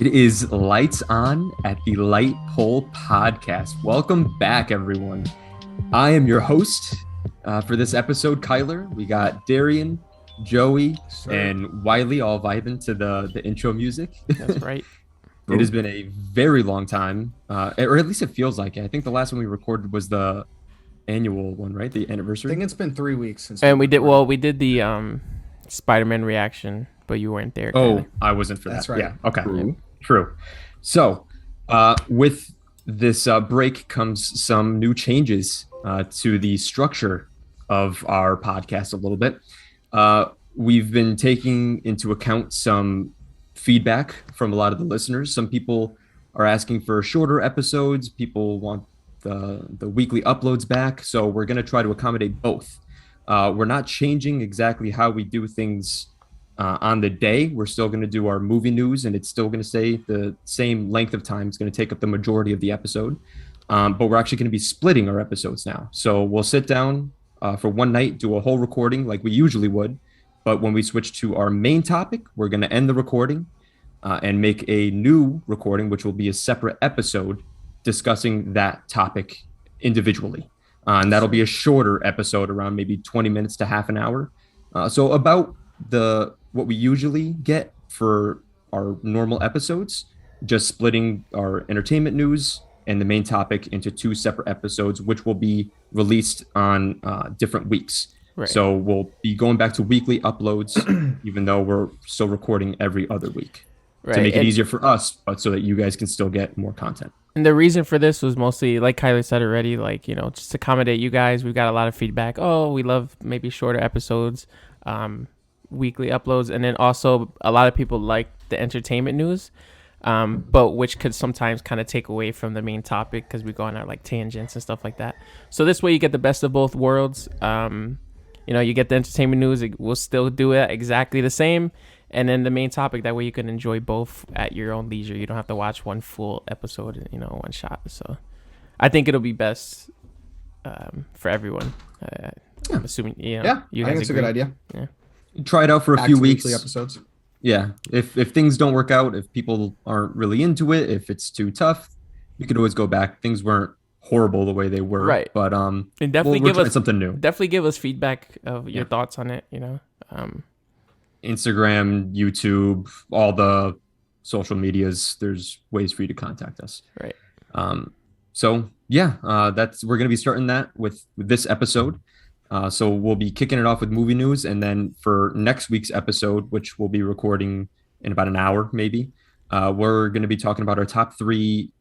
It is lights on at the Light Pole podcast. Welcome back, everyone. I am your host for this episode, Kyler. We got Darian, Joey, and Wiley all vibing to the intro music. That's right. It has been a very long time, or at least it feels like it. I think the last one we recorded was the annual one, right? The anniversary. I think it's been 3 weeks since. And we did the Spider-Man reaction, but you weren't there. Oh, I wasn't for that. That's right. Yeah. Okay. True. So, with this break comes some new changes to the structure of our podcast a little bit. We've been taking into account some feedback from a lot of the listeners. Some people are asking for shorter episodes. People want the weekly uploads back. So we're going to try to accommodate both. We're not changing exactly how we do things on the day. We're still going to do our movie news, and it's still going to stay the same length of time. It's going to take up the majority of the episode. But we're actually going to be splitting our episodes now. So we'll sit down for one night, do a whole recording like we usually would. But when we switch to our main topic, we're going to end the recording and make a new recording, which will be a separate episode discussing that topic individually. And that'll be a shorter episode, around maybe 20 minutes to half an hour. So about what we usually get for our normal episodes, just splitting our entertainment news and the main topic into two separate episodes, which will be released on different weeks. Right. So we'll be going back to weekly uploads, even though we're still recording every other week, to make it easier for us, but so that you guys can still get more content. And the reason for this was mostly, like Kyler said already, just to accommodate you guys. We've got a lot of feedback. Oh, we love maybe shorter episodes, weekly uploads. And then also a lot of people like the entertainment news, but which could sometimes kind of take away from the main topic because we go on our tangents and stuff like that. So this way you get the best of both worlds. You get the entertainment news. We'll still do it exactly the same. And then the main topic, that way you can enjoy both at your own leisure. You don't have to watch one full episode, one shot. So I think it'll be best for everyone. I'm assuming, you guys I think it's agree. a good idea. Yeah. Try it out for a few weeks. Weekly episodes. Yeah. If things don't work out, if people aren't really into it, if it's too tough, you could always go back. Things weren't horrible the way they were. Right. But and definitely we're trying something new. Definitely give us feedback of your thoughts on it, Instagram, YouTube, all the social medias, there's ways for you to contact us. Right. We're going to be starting that with this episode. So we'll be kicking it off with movie news. And then for next week's episode, which we'll be recording in about an hour, maybe, we're going to be talking about our top 3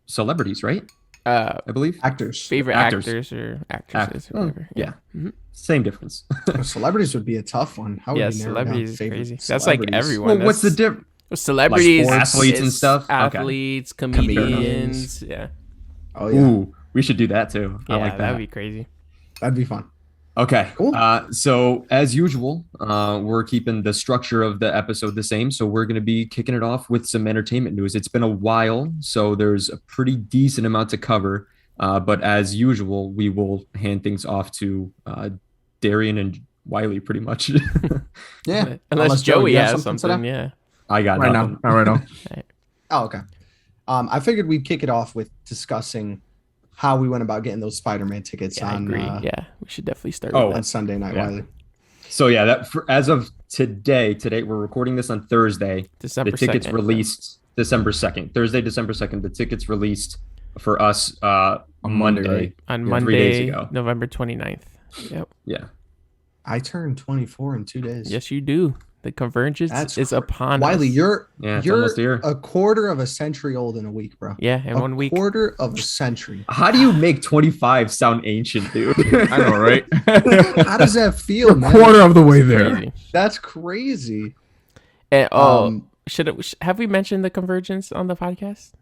celebrities, right? I believe. Favorite actors or actresses or whatever. Yeah. Mm-hmm. Same difference. Celebrities would be a tough one. How would you narrow celebrities down is crazy. celebrities? That's like everyone. Well, what's the difference? Celebrities, athletes and stuff. Athletes, comedians. Yeah. Oh yeah. Ooh, we should do that too. I like that. That'd be crazy. That'd be fun. Okay. Cool. So as usual, we're keeping the structure of the episode the same. So we're going to be kicking it off with some entertainment news. It's been a while, so there's a pretty decent amount to cover. But as usual, we will hand things off to Darian and Wiley pretty much. Yeah. Unless Joey has something. Yeah. I got right nothing. now. Right now. Oh, okay. I figured we'd kick it off with discussing how we went about getting those Spider-Man tickets on. I agree. We should definitely start with on Sunday night, Wiley. So as of today we're recording this on Thursday. December the tickets 2nd. Released December 2nd. Thursday, December 2nd. The tickets released for us on Monday. Right? On 3 Monday, days ago. November 29th. Yep. Yeah. I turned 24 in 2 days. Yes, you do. The convergence is upon Wiley, us. you're almost here. a quarter of a century old in a week, bro. Yeah, in 1 week. A quarter of a century. How do you make 25 sound ancient, dude? I know, right? How does that feel, man? Quarter of the way there. Crazy. That's crazy. And, have we mentioned the convergence on the podcast?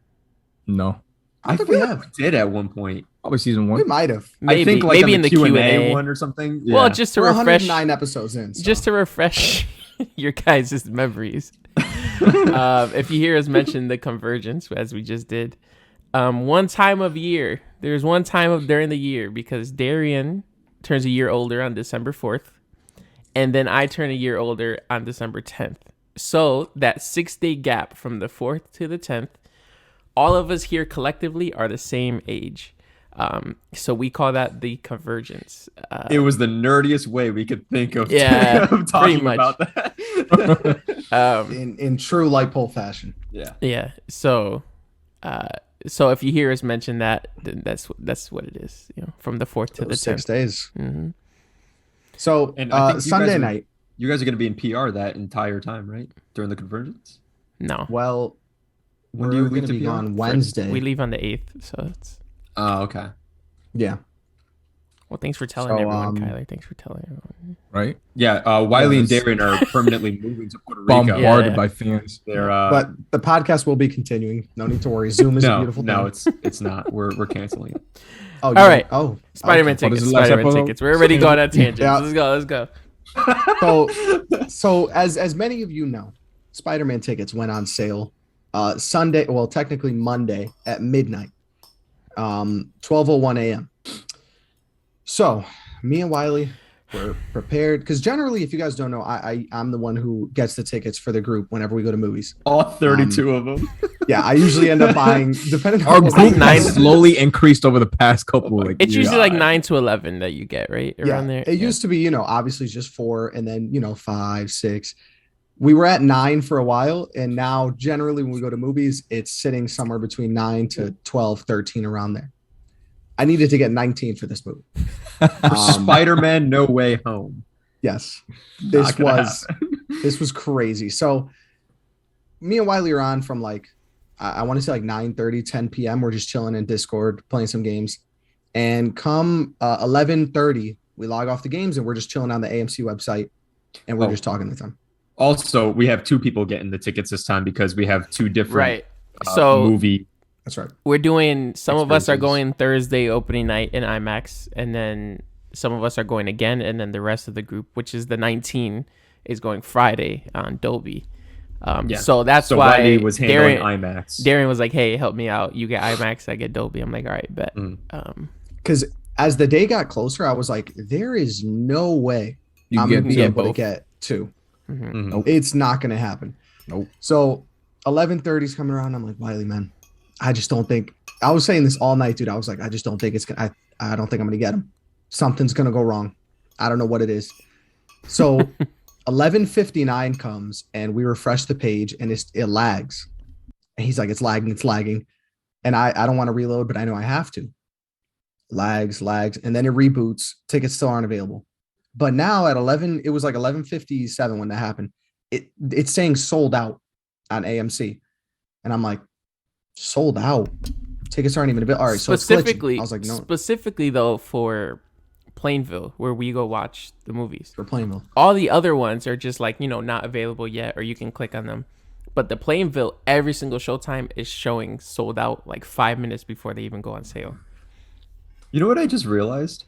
No. I think we did at one point. Probably season 1. We might have. I think maybe on in the Q&A one or something. Yeah. Well, just to We're refresh 109 episodes in. So. Just to refresh your guys' memories. If you hear us mention the convergence, as we just did, one time of year, there's one time during the year, because Darian turns a year older on December 4th, and then I turn a year older on December 10th. So that 6-day gap from the 4th to the 10th, all of us here collectively are the same age. So we call that the convergence. It was the nerdiest way we could think of, Yeah, of pretty talking much. about that. In true light pole fashion. Yeah. Yeah. So if you hear us mention that, then that's what it is. From the 4th to the 10th. 6 days. Mm-hmm. So And I think Sunday night. You guys are going to be in PR that entire time, right? During the convergence? No, Well, When we're do you going leave to to be PR? on Wednesday. we leave on the 8th. So it's Oh, okay. Yeah. well. Thanks for telling So, everyone, Kyler. Thanks for telling everyone. Right? Yeah, Wiley and Yes. Darren are permanently moving to Puerto Rico. Bombarded Yeah. by fans. They're But the podcast will be continuing. No need to worry. Zoom is a no, beautiful thing. no, it's not. We're canceling it. Oh, All right. Oh, Spider-Man okay. What is tickets. the last Spider-Man episode? tickets. We're already going on tangents. Yeah. Let's go. So as many of you know, Spider-Man tickets went on sale Sunday, well, technically Monday at midnight, 12:01 a.m. So me and Wiley were prepared because generally, if you guys don't know, I'm the one who gets the tickets for the group whenever we go to movies. All 32 of them. Yeah, I usually end up buying depending on Our what group movie- nine- slowly increased over the past couple. Like, It's usually years. like 9 to 11 that you get, right? Around there. It used to be, obviously just 4 and then, 5, 6. We were at 9 for a while. And now generally when we go to movies, it's sitting somewhere between 9 to 12, 13 around there. I needed to get 19 for this movie. Spider-Man No Way Home. Yes. Not gonna This was crazy. So me and Wiley are on from like, I want to say like 9:30, 10 p.m. We're just chilling in Discord, playing some games. And come 11:30, we log off the games and we're just chilling on the AMC website and we're Oh. just talking to them. Also, we have 2 people getting the tickets this time because we have 2 different Right. So movie. That's right. we're doing, some of us are Experiences. going Thursday opening night in IMAX, and then some of us are going again, and then the rest of the group, which is the 19, is going Friday on Dolby. Yeah. So that's So why Wiley was handling Darren, IMAX. Darren was like, "Hey, help me out. You get IMAX, I get Dolby." I'm like, "All right, bet." Mm. Because as the day got closer, I was like, there is no way You I'm get going to be get able to both. get 2. Mhm. Mhm. Nope. It's not going to happen. Nope. So 11:30 is coming around. I'm like, Wiley, man, I just don't think. I was saying this all night, dude. I was like, I just don't think it's gonna. I don't think I'm gonna get him. Something's gonna go wrong. I don't know what it is. So 11:59 comes and we refresh the page and it lags. And he's like, it's lagging. And I don't want to reload, but I know I have to. Lags, and then it reboots. Tickets still aren't available. But now at 11, it was like 11:57 when that happened. It's saying sold out on AMC. And I'm like, sold out. Tickets aren't even available. All right, so it's glitching. Specifically, I was like, no, specifically though for Plainville, where we go watch the movies. for Plainville. All the other ones are just like, not available yet, or you can click on them. But the Plainville, every single showtime is showing sold out like 5 minutes before they even go on sale. You know what I just realized?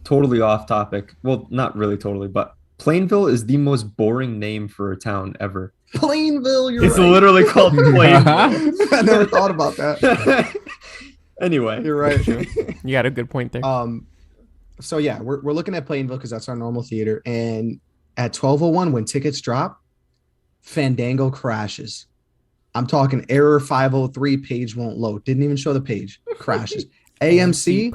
Totally off topic. Well, not really totally, but Plainville is the most boring name for a town ever. Plainville, you're It's right. literally called Plainville. I never thought about that. Anyway, You're right. You got a good point there. So yeah, we're looking at Plainville because that's our normal theater. And at 12:01, when tickets drop, Fandango crashes. I'm talking error 503, page won't load. Didn't even show the page. Crashes. AMC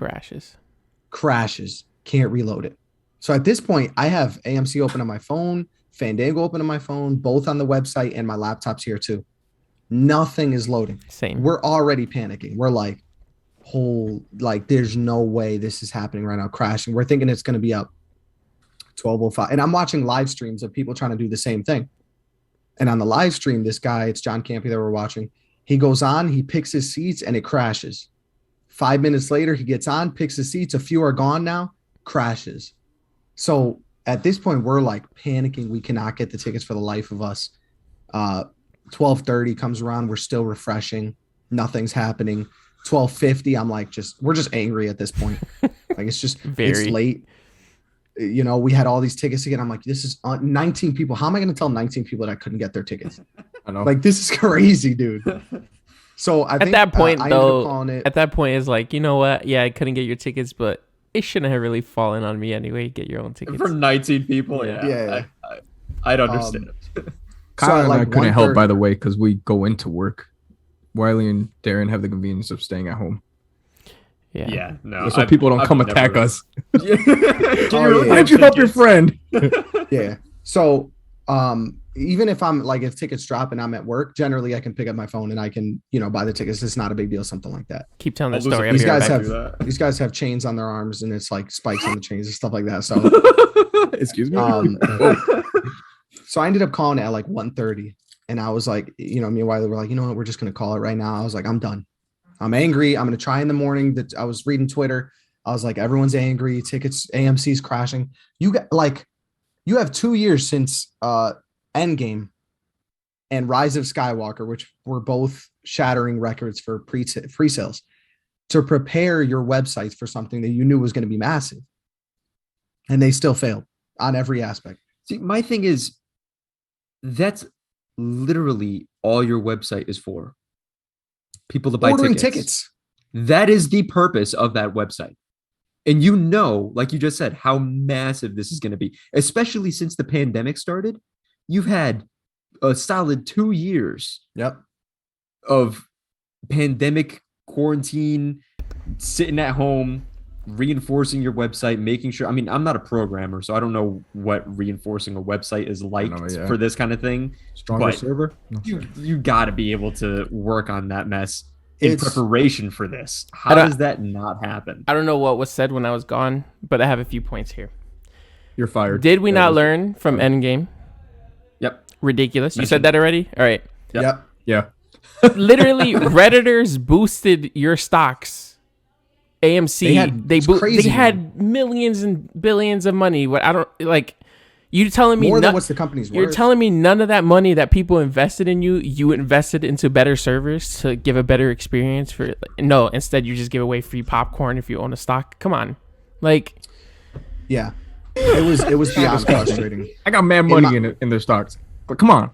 crashes. Can't reload it. So at this point, I have AMC open on my phone, Fandango open on my phone, both on the website, and my laptop's here too. Nothing is loading. Same. We're already panicking. We're like, there's no way this is happening right now, crashing. We're thinking it's going to be up 12:05. And I'm watching live streams of people trying to do the same thing. And on the live stream, this guy, it's John Campy that we're watching. He goes on, he picks his seats, and it crashes. 5 minutes later, he gets on, picks his seats. A few are gone now, crashes. So at this point, we're like panicking. We cannot get the tickets for the life of us. 12:30 comes around. We're still refreshing. Nothing's happening. 12:50. I'm like, we're just angry at this point. Like it's just, it's late. We had all these tickets again. I'm like, this is 19 people. How am I going to tell 19 people that I couldn't get their tickets? I know. Like, this is crazy, dude. So I think at that point, I ended up though, calling it. at that point, it's like, you know what? Yeah, I couldn't get your tickets, but it shouldn't have really fallen on me anyway. Get your own tickets. for 19 people, Yeah. Yeah. I'd understand. Kyle at and I like couldn't help, 1:30 by the way, because we go into work. Wiley and Darren have the convenience of staying at home. Yeah. No. So people don't come attack us. Oh, yeah. Why didn't you help your friend? Yeah. So even if I'm like, if tickets drop and I'm at work, generally I can pick up my phone and I can, buy the tickets. It's not a big deal, something like that. Keep telling the I'll lose story. a I'll These be right guys back. have these guys have chains on their arms and it's like spikes on the chains and stuff like that. So Excuse me. so I ended up calling it at like 1:30 and I was like, me and Wiley were like, you know what, we're just gonna call it right now. I was like, I'm done. I'm angry. I'm gonna try in the morning. That I was reading Twitter. I was like, everyone's angry. Tickets, AMC's crashing. You have 2 years since Endgame and Rise of Skywalker, which were both shattering records for pre-sales, to prepare your websites for something that you knew was going to be massive. And they still failed on every aspect. See, my thing is, that's literally all your website is for. People to buy Ordering tickets. That is the purpose of that website. And like you just said, how massive this is going to be, especially since the pandemic started. You've had a solid 2 years of pandemic quarantine, sitting at home, reinforcing your website, making sure. I mean, I'm not a programmer, so I don't know what reinforcing a website is like for this kind of thing. Stronger server? No. You got to be able to work on that mess in preparation for this. How does that not happen? I don't know what was said when I was gone, but I have a few points here. You're fired. Did we not learn from Endgame? Yep. Ridiculous. You said that already? All right. Yep. Yeah. Literally, Redditors boosted your stocks. AMC, they had millions and billions of money. What I don't like. You telling me more than what's the company's worth? You're telling me none of that money that people invested in you invested into better servers to give a better experience for? No, instead you just give away free popcorn if you own a stock. Come on, like. Yeah, it was beyond frustrating. I got mad money in their stocks, but come on,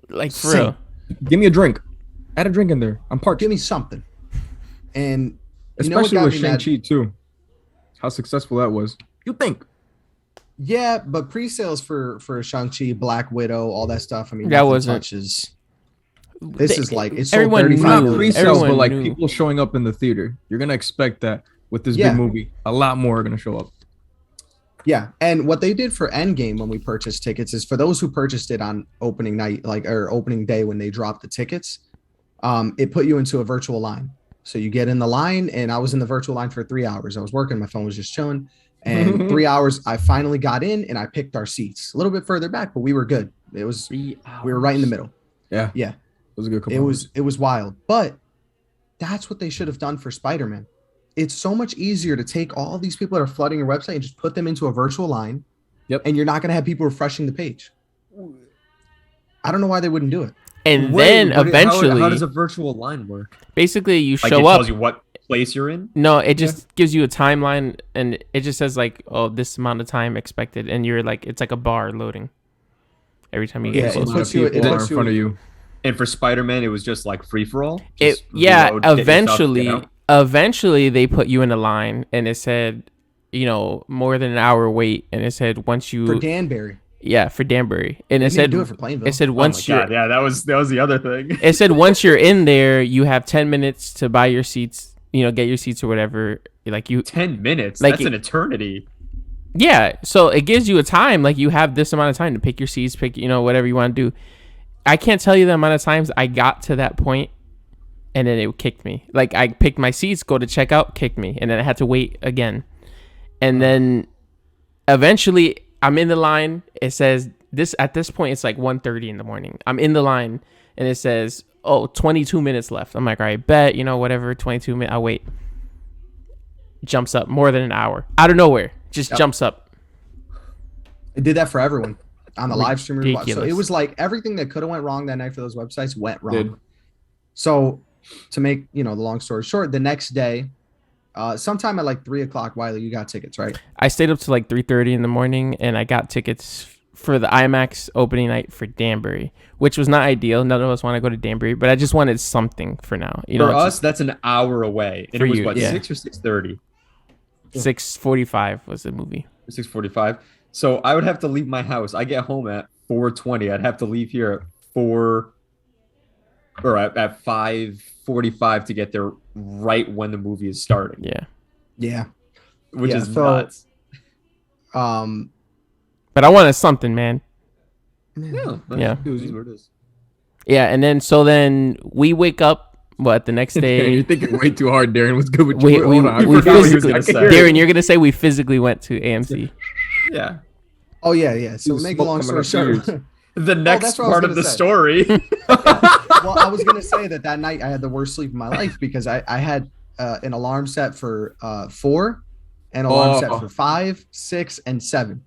like for real. Give me a drink. Add a drink in there. I'm parched. Give me something. And especially with Shang-Chi too, how successful that was. You think? Yeah, but pre-sales for Shang-Chi, Black Widow, all that stuff. I mean, that wasn't. This is like it's everyone so 35 not pre-sales, but like knew. people showing up in the theater. You're gonna expect that with this big movie. A lot more are gonna show up. Yeah, and what they did for Endgame when we purchased tickets is for those who purchased it on opening night, or opening day when they dropped the tickets, it put you into a virtual line. So you get in the line, and I was in the virtual line for 3 hours. I was working, my phone was just chilling. And 3 hours, I finally got in and I picked our seats a little bit further back, but we were good. It was, we were right in the middle. Yeah. Yeah. It was a good couple. It was wild, but that's what they should have done for Spider-Man. It's so much easier to take all these people that are flooding your website and just put them into a virtual line. Yep. And you're not going to have people refreshing the page. I don't know why they wouldn't do it. And then eventually, how does a virtual line work? Basically, you like show it up. Tells you what place you're in. No, it just gives you a timeline, and it just says like, "Oh, this amount of time expected," and you're like, it's like a bar loading every time you get close. It puts you in front of you. And for Spider-Man, it was just like free for all. Eventually they put you in a line, and it said, more than an hour wait, and it said once you for Danbury. Yeah, for Danbury, and it said do it for Plainville. It said once that was the other thing. It said once you're in there, you have 10 minutes to buy your seats. Get your seats or whatever. 10 minutes. Like that's an eternity. Yeah, so it gives you a time. Like you have this amount of time to pick your seats, pick whatever you want to do. I can't tell you the amount of times I got to that point, and then it kicked me. Like I picked my seats, go to checkout, kicked me, and then I had to wait again, and then eventually. I'm in the line. It says this at this point. It's like 1:30 in the morning. I'm in the line, and it says, 22 minutes left. I'm like, all right, bet, whatever, 22 minutes. I'll wait. Jumps up more than an hour out of nowhere. Just jumps up. It did that for everyone on the live stream. Ridiculous. So it was like everything that could have went wrong that night for those websites went wrong. So to make the long story short, the next day. Sometime at like 3:00, Wiley, you got tickets, right? I stayed up to like 3:30 in the morning, and I got tickets for the IMAX opening night for Danbury, which was not ideal. None of us want to go to Danbury, but I just wanted something for now. For us, that's an hour away. And it was 6 or 6:30? 6:45 was the movie. 6:45. So I would have to leave my house. I get home at 4:20. I'd have to leave here at 4 or at 5:45 to get there right when the movie is starting. Yeah. Which is so, nuts. But I wanted something, man. Yeah. It is what it is. Yeah, and then we wake up. What, the next day? You're thinking way too hard, Darren. What's good with you? We physically, Darren, you're gonna say we physically went to AMC. Yeah. Oh yeah. So make a long story short, the next part of the story. Well, I was gonna say that night I had the worst sleep of my life because I had an alarm set for 4, and alarm set for 5, 6, and 7.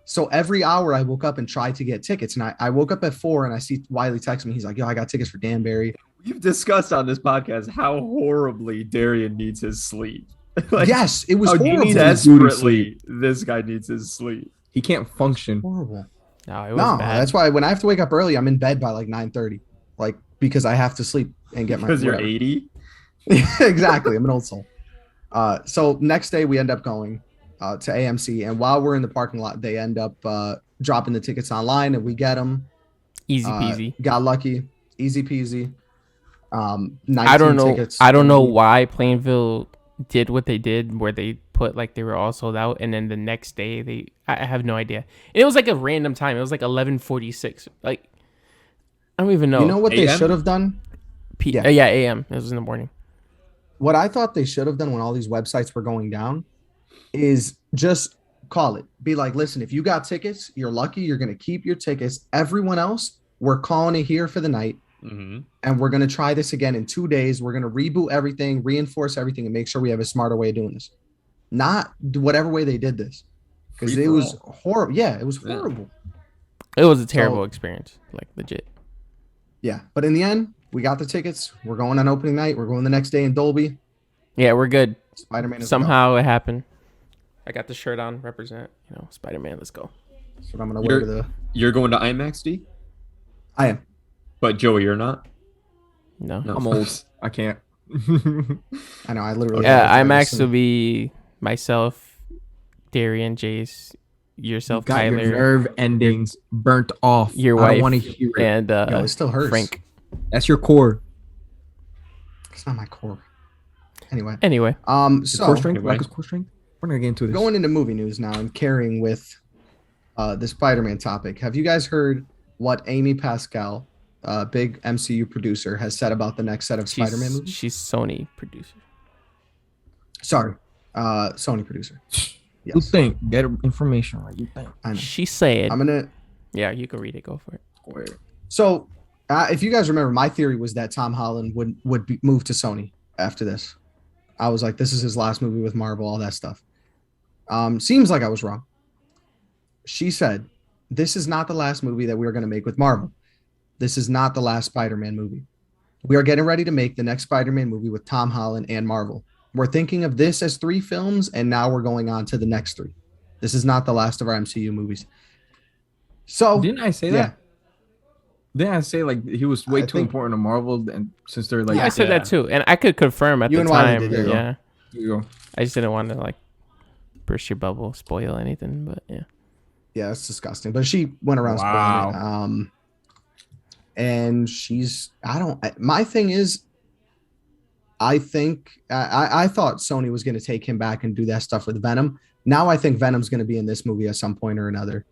So every hour I woke up and tried to get tickets, and I woke up at 4 and I see Wiley text me. He's like, "Yo, I got tickets for Danbury." We've discussed on this podcast how horribly Darian needs his sleep. Yes, it was horrible. Desperately, this guy needs his sleep. He can't function. Horrible. No, it was bad. That's why when I have to wake up early, I'm in bed by like 9:30, like because I have to sleep and get my. Because you're 80. Exactly, I'm an old soul. So next day we end up going to AMC, and while we're in the parking lot, they end up dropping the tickets online, and we get them. Easy peasy. Got lucky. Easy peasy. 19 I don't know. Tickets. I don't know why Plainville did what they did, where they put like they were all sold out, and then the next day I have no idea. It was like a random time. It was like 11:46. Like I don't even know. You know what they should have done? Yeah, AM. It was in the morning. What I thought they should have done when all these websites were going down is just call it. Be like, listen, if you got tickets, you're lucky. You're gonna keep your tickets. Everyone else, we're calling it here for the night. Mm-hmm. And we're going to try this again in 2 days. We're going to reboot everything, reinforce everything, and make sure we have a smarter way of doing this. Not whatever way they did this. Because it was horrible. Yeah, it was horrible. It was a terrible experience. Like, legit. Yeah. But in the end, we got the tickets. We're going on opening night. We're going the next day in Dolby. Yeah, we're good. Spider-Man. Somehow it happened. I got the shirt on. Represent. Spider-Man. Let's go. That's what I'm going to wear to the... You're going to IMAX, D? I am. But Joey, you're not? No. I'm old. I can't. I know. I literally. Yeah, IMAX will be myself, Darian, Jace, yourself, Got Tyler. your nerve endings burnt off. Your I wife. don't want to hear it. And it still hurts. Frank. That's your core. It's not my core. Anyway. So core strength. Like his core strength. We're gonna get into this. Going into movie news now and carrying with the Spider-Man topic. Have you guys heard what Amy Pascal, big MCU producer, has said about the next set of Spider-Man movies? She's Sony producer. Sorry, Sony producer. Yes. Yes. You think? Get information right. You think? I know. She said. I'm gonna. Yeah, you can read it. Go for it. So, if you guys remember, my theory was that Tom Holland would be moved to Sony after this. I was like, this is his last movie with Marvel, all that stuff. Seems like I was wrong. She said, this is not the last movie that we're going to make with Marvel. This is not the last Spider-Man movie. We are getting ready to make the next Spider-Man movie with Tom Holland and Marvel. We're thinking of this as 3 films, and now we're going on to the next 3. This is not the last of our MCU movies. So didn't I say that? Yeah. Didn't I say like he was way too important to Marvel, and since they're like, I said that too, and I could confirm at You the and Wiley time. did, Yeah, There you go. I just didn't want to like burst your bubble, spoil anything, but yeah. Yeah, it's disgusting. But she went around spoiling it. And my thing is, I think I thought Sony was going to take him back and do that stuff with Venom. Now I think Venom's going to be in this movie at some point or another.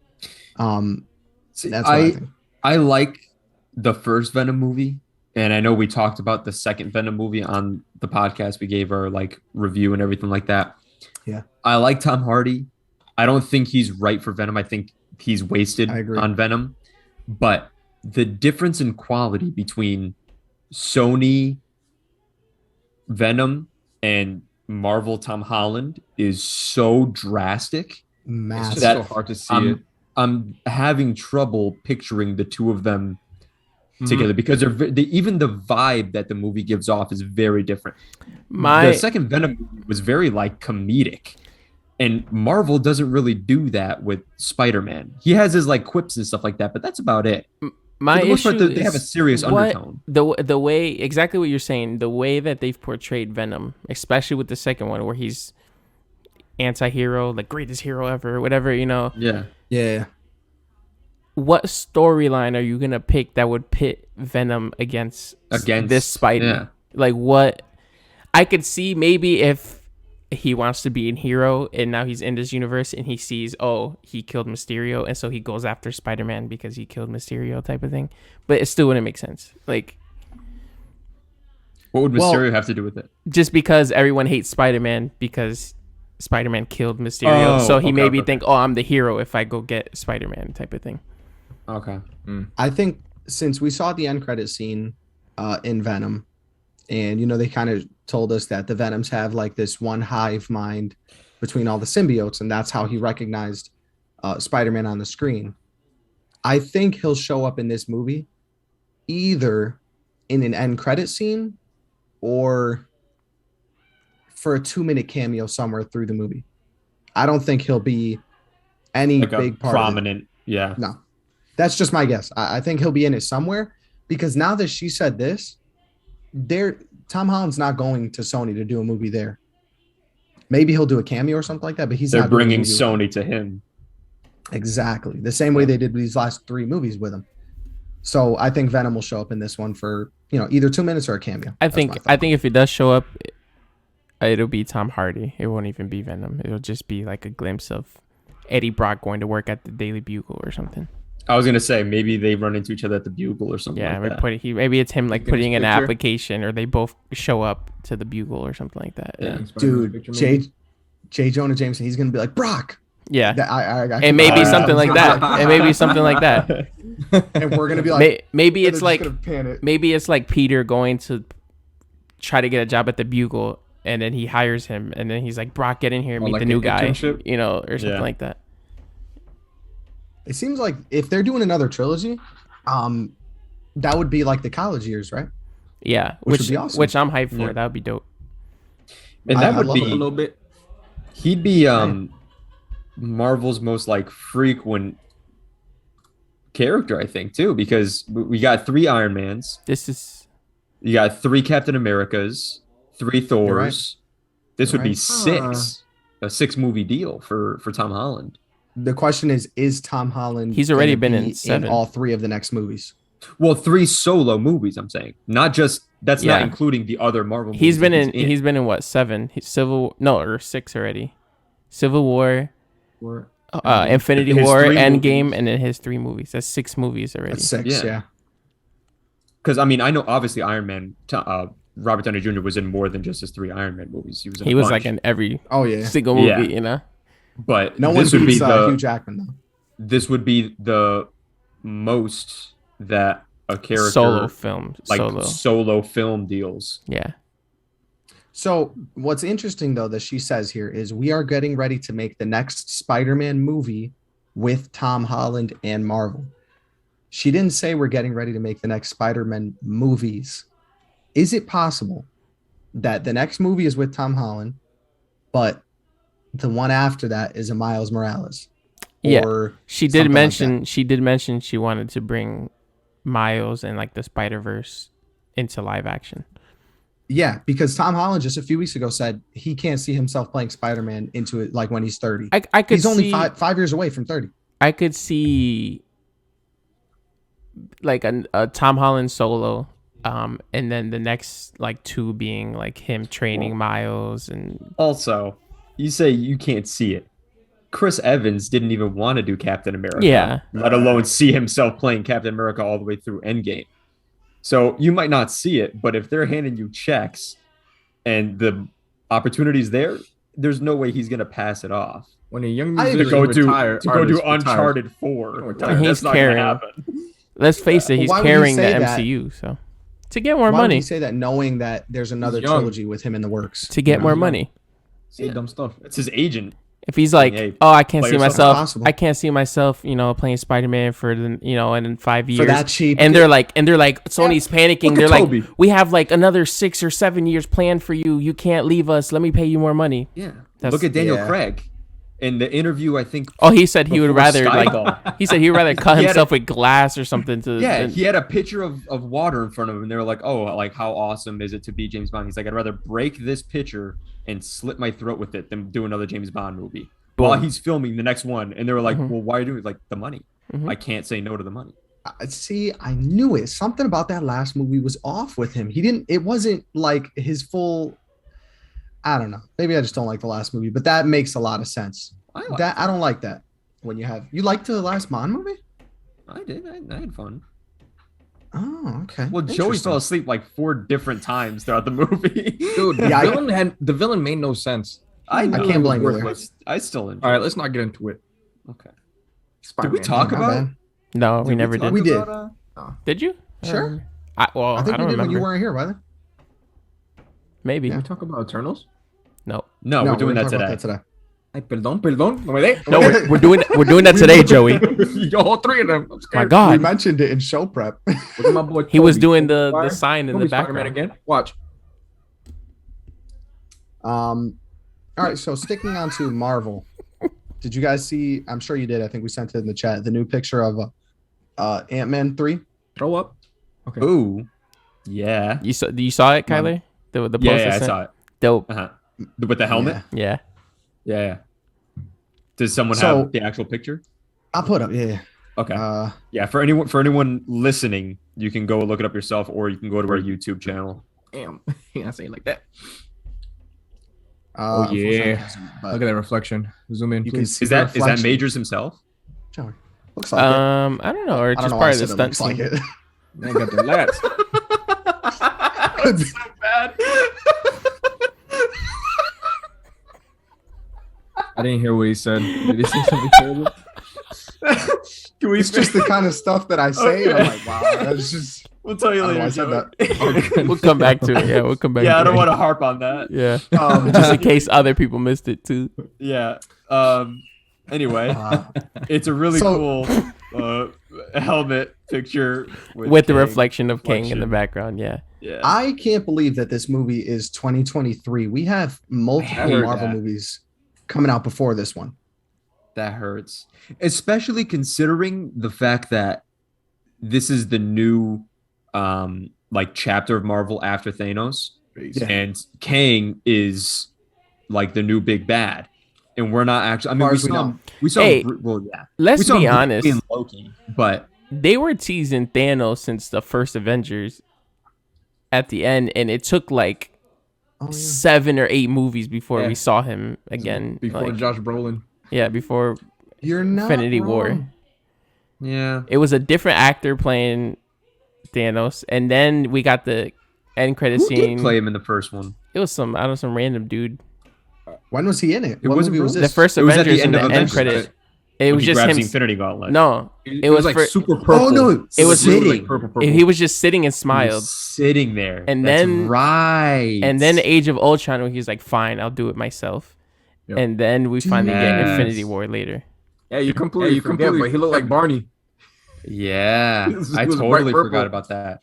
That's what I think. I like the first Venom movie, and I know we talked about the second Venom movie on the podcast. We gave our like review and everything like that. Yeah, I like Tom Hardy. I don't think he's right for Venom. I think he's wasted on Venom. But the difference in quality between Sony Venom and Marvel Tom Holland is so drastic. Massive. It's so hard to see it. I'm having trouble picturing the two of them together because even the vibe that the movie gives off is very different. The second Venom movie was very like comedic, and Marvel doesn't really do that with Spider-Man. He has his like quips and stuff like that, but that's about it. My issue is they have a serious undertone. The way exactly what you're saying, the way that they've portrayed Venom, especially with the second one where he's anti-hero, like greatest hero ever, whatever, you know. Yeah. Yeah. what storyline are you gonna pick that would pit Venom against this Spidey? Yeah. Like, what? I could see maybe if he wants to be a hero and now he's in this universe and he sees, oh, he killed Mysterio, and so he goes after Spider-Man because he killed Mysterio, type of thing. But it still wouldn't make sense. Like, what would Mysterio have to do with it? Just because everyone hates Spider-Man because Spider-Man killed Mysterio, so he maybe think, oh, I'm the hero if I go get Spider-Man, type of thing. Okay. I think since we saw the end credit scene in Venom, and they kind of told us that the Venoms have like this one hive mind between all the symbiotes, and that's how he recognized Spider-Man on the screen. I think he'll show up in this movie either in an end credit scene or for a 2-minute cameo somewhere through the movie. I don't think he'll be any like big part prominent. Yeah. No, that's just my guess. I think he'll be in it somewhere, because now that she said this, Tom Holland's not going to Sony to do a movie there. Maybe he'll do a cameo or something like that, but they're bringing Sony to him. Exactly. The same way they did these last 3 movies with him. So I think Venom will show up in this one for, either 2 minutes or a cameo. I think if it does show up, it'll be Tom Hardy. It won't even be Venom. It'll just be like a glimpse of Eddie Brock going to work at the Daily Bugle or something. I was gonna say maybe they run into each other at the Bugle or something. Yeah, like that. Maybe it's him like putting in an application, or they both show up to the Bugle or something like that. Yeah, dude, J. Jonah Jameson, he's gonna be like Brock. Yeah, it may be something like that. It may be something like that. And we're gonna be like, maybe it's like Peter going to try to get a job at the Bugle, and then he hires him, and then he's like, Brock, get in here and meet the new guy, or something like that. It seems like if they're doing another trilogy, that would be like the college years, right? Yeah, which would be awesome. Which I'm hyped for. That would be dope. And that would be a little bit. He'd be Marvel's most like frequent character, I think, too, because we got 3 Iron Mans. You got 3 Captain Americas, 3 Thors. Right. This would be 6, a 6-movie deal for Tom Holland. The question is Tom Holland? He's already been in 7. In all 3 of the next movies. Well, 3 solo movies. I'm saying, not just that's not including the other Marvel. He's been in what, 7? Or 6 already. Civil War, Infinity War, Endgame, and then his 3 movies. That's 6 movies already. That's 6, yeah. Because I mean, I know obviously Iron Man. Robert Downey Jr. was in more than just his 3 Iron Man movies. He was like in every single movie, But no one beats Hugh Jackman though. This would be the most that a character solo film deals. Yeah. So what's interesting though that she says here is we are getting ready to make the next Spider-Man movie with Tom Holland and Marvel. She didn't say we're getting ready to make the next Spider-Man movies. Is it possible that the next movie is with Tom Holland, but the one after that is a Miles Morales? Or she did mention she wanted to bring Miles and like the Spider-Verse into live action. Yeah, because Tom Holland just a few weeks ago said he can't see himself playing Spider-Man into it like when he's 30. He's only 5 years away from 30. I could see like a Tom Holland solo, and then the next like 2 being like him training Miles. And also, you say you can't see it. Chris Evans didn't even want to do Captain America, let alone see himself playing Captain America all the way through Endgame. So you might not see it, but if they're handing you checks and the opportunity's there, there's no way he's gonna pass it off. When a young musician to go do Uncharted 4, he's carrying. Let's face it, he's carrying the MCU. So to get more money, why would he say that knowing that there's another trilogy with him in the works? To get more money. Say dumb stuff. It's his agent. If he's like, I can't see myself, playing Spider-Man for the, and in 5 years, for that cheap, and they're like, Sony's panicking. They're like, we have like another 6 or 7 years planned for you. You can't leave us. Let me pay you more money. Yeah. Look at Daniel Craig in the interview. I think. Oh, he said he would rather cut himself with glass or something. He had a pitcher of water in front of him, and they were like, how awesome is it to be James Bond? He's like, I'd rather break this pitcher and slit my throat with it than do another James Bond movie while he's filming the next one. And they were like, well, why are you doing it? Like, the money. I can't say no to the money. See, I knew it. Something about that last movie was off with him. It wasn't like his full. I don't know. Maybe I just don't like the last movie, but that makes a lot of sense. I don't like that. When you liked the last Bond movie? I did. I had fun. Oh, okay. Well, Joey fell asleep like 4 different times throughout the movie. Dude, the villain made no sense. I can't blame you. I still enjoy. All right, let's not get into it. Okay. Spider-Man. Did we talk about? No, we never did. We did. Did you? Sure. I think we don't did remember. when you weren't here, brother. Maybe. Did we talk about Eternals? No. No, we're doing that talking today. about that today. Ay, perdón. No me de. No, we're doing that today, Joey. All 3 of them. My We God. mentioned it in show prep. Look at my boy He was Toby. doing the sign in the Spider-Man background. again. Watch. All right, so sticking on to Marvel. Did you guys see? I'm sure you did. I think we sent it in the chat. The new picture of Ant-Man 3. Throw up. Okay. Ooh. Yeah. You saw it, Kyler? The post Yeah, I saw it. Dope. With the helmet? Yeah. Yeah. Does someone So- have the actual picture? I'll put up. Yeah. Okay. Uh, Yeah, for anyone listening, you can go look it up yourself, or you can go to our YouTube channel. Damn. I say it like that. oh yeah. Look at that reflection. Zoom in, You can please. see Is the that reflection. Majors himself? Sure. Looks like it. I don't know, or I just don't know why part I of the said it stunt looks like scene. it. Man got the lats. That's so bad. I didn't hear what he said. Did he say something terrible? It's just the kind of stuff that I say. And I'm like, wow, that's just. We'll tell you I don't know later. why I said Joey. that. We'll come back to it. Yeah, we'll come back Yeah, to I don't it. want to harp on that. Yeah. Um, Just in case other people missed it too. Yeah. Anyway, it's a really So- cool helmet picture With the King. reflection of King in the Reflection. background, yeah. Yeah. I can't believe that this movie is 2023. We have multiple heard Marvel that. movies coming out before this one. That hurts, especially considering the fact that this is the new like chapter of Marvel after Thanos, Yeah. and Kang is like the new big bad, and we're not actually. I mean, far we as we saw know. we saw Hey, well, yeah. Let's We saw be Bruce honest. Lee and Loki, but They were teasing Thanos since the first Avengers at the end, and it took like Oh, yeah. 7 or 8 movies before Yeah. we saw him again. Before like, Josh Brolin. yeah, before You're not Infinity War. wrong. yeah, It was a different actor playing Thanos, and then we got the end credit who scene. did play him in the first one? It was some random dude. When was he in it? It What wasn't movie was Brolin. The this? first It was at Avengers the end and of the end Avengers, credit. right? It When was he just grabs him. the Infinity Gauntlet. No, It was like for- super purple. Oh, no, It was sitting. like purple. he was just sitting and He smiled. was sitting there, And That's then- right, And then Age of Ultron, when he was like, "Fine, I'll do it myself." Yep. And then we finally get Yes. Infinity War later. Yeah, you completely forget, but he looked like Barney. yeah, He was I bright totally purple. forgot about that.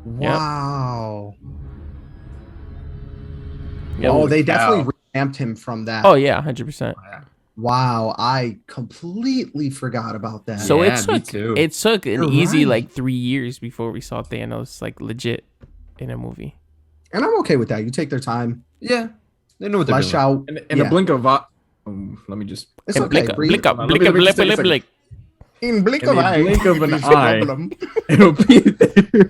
Wow. Yeah, Oh, we- they definitely revamped him from that. Oh yeah, 100%. Wow, I completely forgot about that. So Yeah, it me took too. it took an You're easy right. like 3 years before we saw Thanos like legit in a movie. And I'm okay with that. You take their time, Yeah, they know what they're flesh doing. out. In Yeah. the blink of let me just It's And okay. blink, breathe. blink up, Let blink me up, just blink, take a blink, second. blink. In blink In of the eye. blink of an There's eye. problem. it'll be there.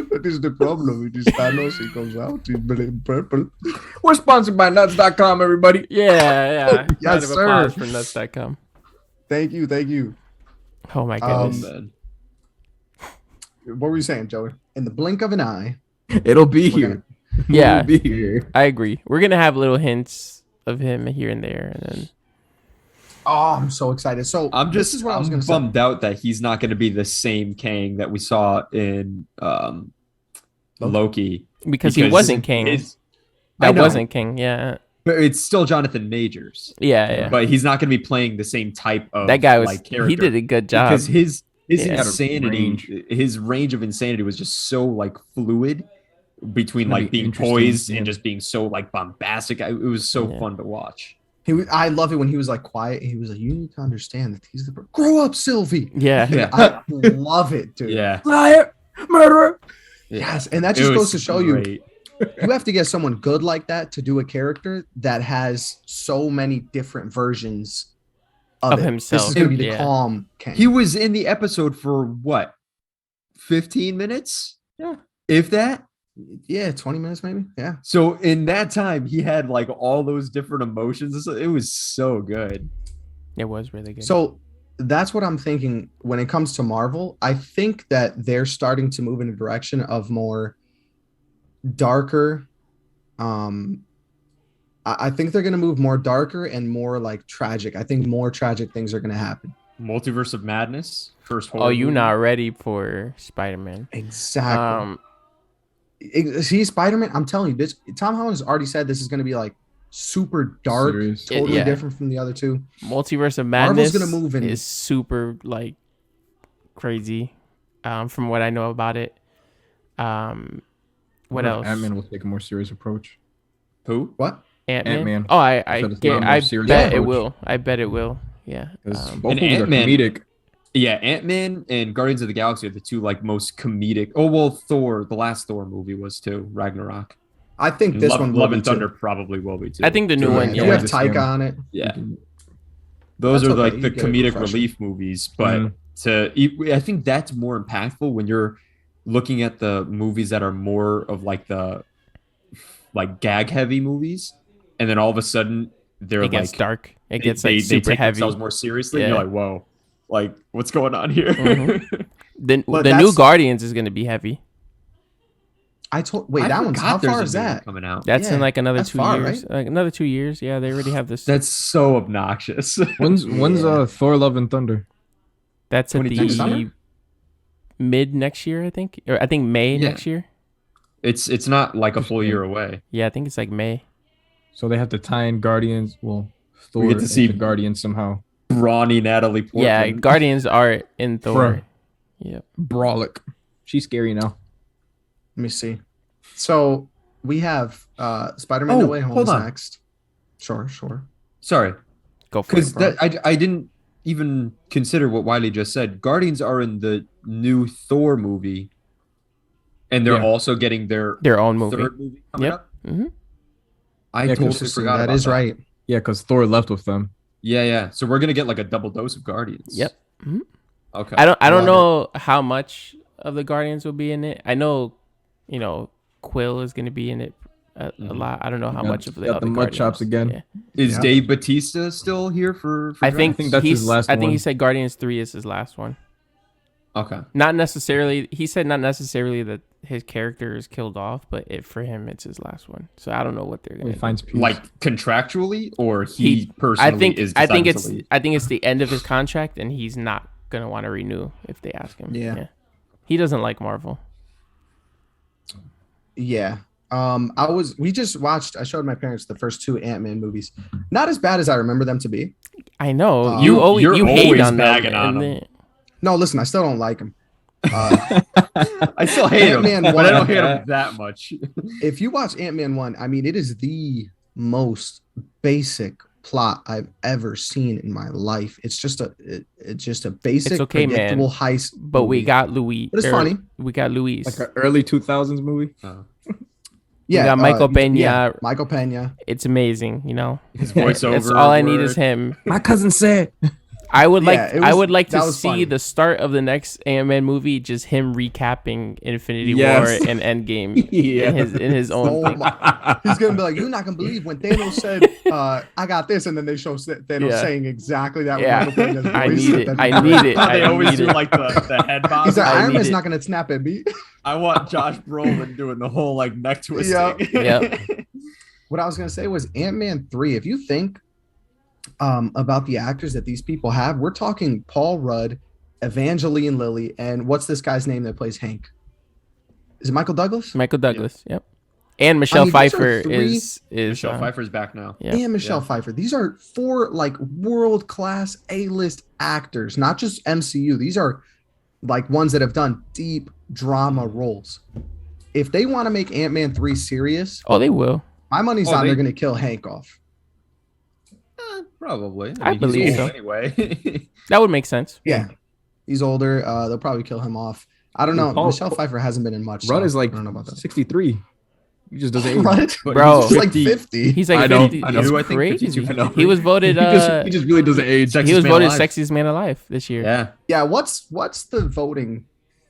What is the problem? It is Thanos. He comes out in purple. We're sponsored by nuts.com, everybody. Yeah. Round Yes, of sir. applause for nuts.com. Thank you. Thank you. Oh my Um, goodness. Man. What were you saying, Joey? In the blink of an eye. It'll be We're here. Yeah. It'll be here. I agree. We're gonna have little hints of him here and there, and then Oh, I'm so excited. So I'm this just is what I was going to say. bummed out that he's not going to be the same Kang that we saw in Loki. because he wasn't King. his- I That know, wasn't King. Yeah. but it's still Jonathan Majors. Yeah. But he's not going to be playing the same type of That guy was. like character. He did a good job. because his Yeah. insanity, his range of insanity was just so like fluid between It's gonna like be being interesting, poised yeah. and just being so like bombastic. It was so Yeah. fun to watch. I love it when he was like quiet. He was like, "You need to understand that he's the grow up, Sylvie." Yeah. Yeah. I love it, dude. Yeah. Liar, murderer. Yes, and that It just was goes to show you great. you have to get someone good like that to do a character that has so many different versions Of it. himself, This is going to be the yeah. calm Kang. He was in the episode for what? 15 minutes? Yeah. If that? Yeah, 20 minutes maybe. Yeah. So in that time, he had like all those different emotions. It was so good. It was really good. So that's what I'm thinking when it comes to Marvel. I think that they're starting to move in a direction of more darker. I think they're going to move more darker and more like tragic. I think more tragic things are going to happen. Multiverse of Madness. First horror Oh, you movie. not ready for Spider-Man? Exactly. See, Spider-Man, I'm telling you, this Tom Holland has already said this is going to be like super dark, Serious. totally Yeah. different from the other two. Multiverse of Marvel's Madness gonna move in- is super like crazy. From what I know about it. What else? Ant-Man will take a more serious approach. Who? What? Ant-Man. Oh, I said it's not a more I serious bet it approach. will. I bet it will. Yeah. Because Um, both And movies are Ant-Man- comedic. Yeah, Ant-Man and Guardians of the Galaxy are the two like most comedic. Oh well, Thor, the last Thor movie was too, Ragnarok. I think this one will Love be and too. Thunder probably will be too. I think the new Yeah, one. if Yeah. you have the Taika same. on it. Yeah. Those That's are like okay, the you get it comedic refreshing. relief movies, but I think that's more impactful when you're looking at the movies that are more of like the like gag heavy movies, and then all of a sudden they're It gets like dark. It gets they like super take heavy. themselves more seriously. Yeah. And you're like, whoa, like what's going on here? Mhm. The But new that's- Guardians is going to be heavy. Wait, I that one's forgot how there's far a is new one that? coming out? That's in Yeah, like another that's 2 far, years. right? Like another 2 years. Yeah, they already have this. That's so obnoxious. When's Yeah. Thor: Love and Thunder? That's at 22 the summer? mid next year, I think. Or I think May Yeah. next year. It's not like a full Interesting. year away. Yeah, I think it's like May. So they have to tie in Guardians. Well, Thor get to see- into Guardians somehow. Brawny Natalie Portman. Yeah, Guardians are in Thor. Bruh. Yep. Brawlic. She's scary now. Let me see. So we have Spider-Man No Oh, Way Home hold is on. next. Sure. Sorry, Go for because it, bro. that I didn't even consider what Wiley just said. Guardians are in the new Thor movie, and they're Yeah. also getting their Their own movie. third movie coming Yep. up. hmm I Yeah, 'cause totally Interesting. forgot That about is right. Yeah, because Thor left with them. Yeah. So we're gonna get like a double dose of Guardians. Yep. Mhm. Okay. I don't Love know how much of the Guardians will be in it. I know, Quill is going to be in it a lot. I don't know how Got- much of the got other the mud Guardians. chops again. Yeah. Is Yeah. Dave Bautista still here for I Drax? think that's his last I think he one. said Guardians 3 is his last one. Okay. Not necessarily. He said not necessarily that his character is killed off, but for him it's his last one. So I don't know what they're He going to finds peace. Like contractually, or he personally I think is. I think deciding it's to leave? I think it's the end of his contract, and he's not gonna want to renew if they ask him. Yeah. He doesn't like Marvel. Yeah. I showed my parents the first two Ant-Man movies. Not as bad as I remember them to be. I know You're you hate always on them, bagging on and them. then- No, listen, I still don't like them. I still hate him, Ant-Man but I don't one. hate him that much. If you watch Ant-Man 1, I mean, it is the most basic plot I've ever seen in my life. It's just a basic, It's okay, man. predictable heist. But we movie. got Louis. But it's funny. We got Luis. like an early 2000s movie. Yeah, got Michael Peña. Yeah, Michael Peña. It's amazing, His voiceover. That's all I need work. is him. My cousin said. I would like Yeah, it I was- would like to that was see funny. the start of the next Ant-Man movie, just him recapping Infinity Yes. War and Endgame Yeah. in his own Oh thing. my- He's gonna be like, you're not gonna believe when Thanos said, "I got this," and then they show Thanos Yeah. saying exactly that. with Yeah. Michael Peña's I voice. need it. That'd I be need great. it. They I always need do it. like the head bob. He's like, I Iron need Man's it. not gonna snap at me. I want Josh Brolin doing the whole like neck twisting. Yeah. What I was gonna say was Ant-Man 3. If you think about the actors that these people have, we're talking Paul Rudd, Evangeline Lilly, and what's this guy's name that plays Hank? Is it Michael Douglas? Michael Douglas, yep. And Michelle these are Pfeiffer three- is Michelle Pfeiffer's back now. Yeah. And Michelle Pfeiffer. These are four like world-class A-list actors, not just MCU. These are like ones that have done deep drama roles. If they want to make Ant-Man 3 serious, Oh, they will. my money's Oh, on they're they- going to kill Hank off. Probably. I mean, believe he's so. old anyway. That would make sense. Yeah. He's older. They'll probably kill him off. I don't know. Paul- Michelle Pfeiffer hasn't been in much. Rudd so is like I don't know about that. 63. He just doesn't age. Right? Bro. He's like 50. He's like I know, 50. I know. It's I think crazy. 52 and He was voted. He just really doesn't age. He was man voted alive. sexiest man alive this year. Yeah. Yeah, what's the voting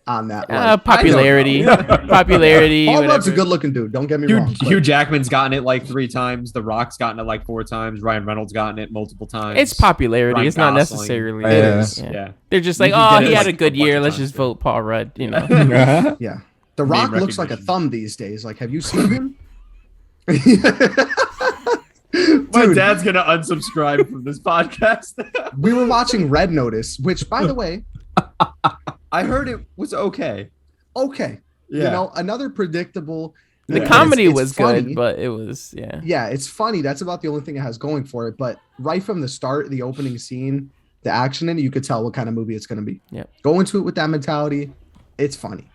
on that? Like, Popularity. Popularity. Paul Rudd's a whatever. good looking dude. Don't get me wrong. Hugh Jackman's gotten it like 3 times. The Rock's gotten it like 4 times. Ryan Reynolds gotten it multiple times. It's popularity. Ryan It's not Gosling. necessarily. It is. Yeah. They're just You like, can oh, get it he had like a good a bunch year. of Let's times, just too. vote Paul Rudd. You know. Yeah. The Rock looks like a recognition. thumb these days. Like, have you seen him? My Dude, dad's gonna unsubscribe from this podcast. we were watching Red Notice, which, by the way, I heard it was okay. okay. Yeah. You know, another predictable. The Yeah. comedy it's was funny. good, but it was yeah. Yeah, it's funny. That's about the only thing it has going for it. But right from the start, the opening scene, the action in it, you could tell what kind of movie it's going to be. Yep. Go into it with that mentality. It's funny.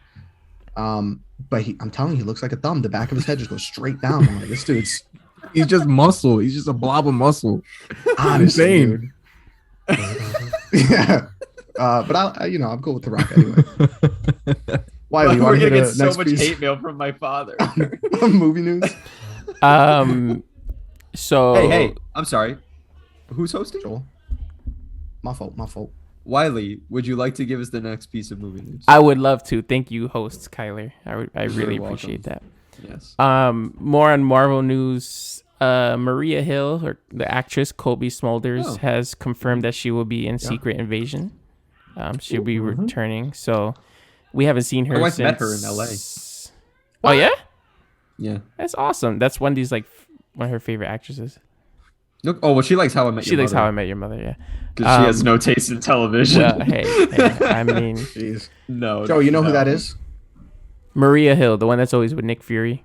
But I'm telling you, he looks like a thumb. The back of his head just goes straight down. I'm like, this dude's He's just muscle. He's just a blob of muscle. honestly, Insane. dude. Yeah. But I'm cool with The Rock anyway. Wiley, you We're want to gonna hit get a so next much piece hate mail from my father. of movie news? So Hey, I'm sorry. Who's hosting? Joel. My fault. Wiley, would you like to give us the next piece of movie news? I would love to. Thank you, host Kyler. I really You're appreciate that. Yes. More on Marvel news. Maria Hill, or the actress Colby Smulders, has confirmed that she will be in Secret Invasion. She'll be returning. So we haven't seen her. My wife since... met her in LA. Oh yeah, Yeah. that's awesome. That's Wendy's like one of her favorite actresses. Look. Oh well, she likes How I Met She Your likes Mother. How I Met Your Mother. Yeah. Because she has no taste in television. Well, hey, I mean, Jeez. No. Joe, you know who no. that is? Maria Hill, the one that's always with Nick Fury.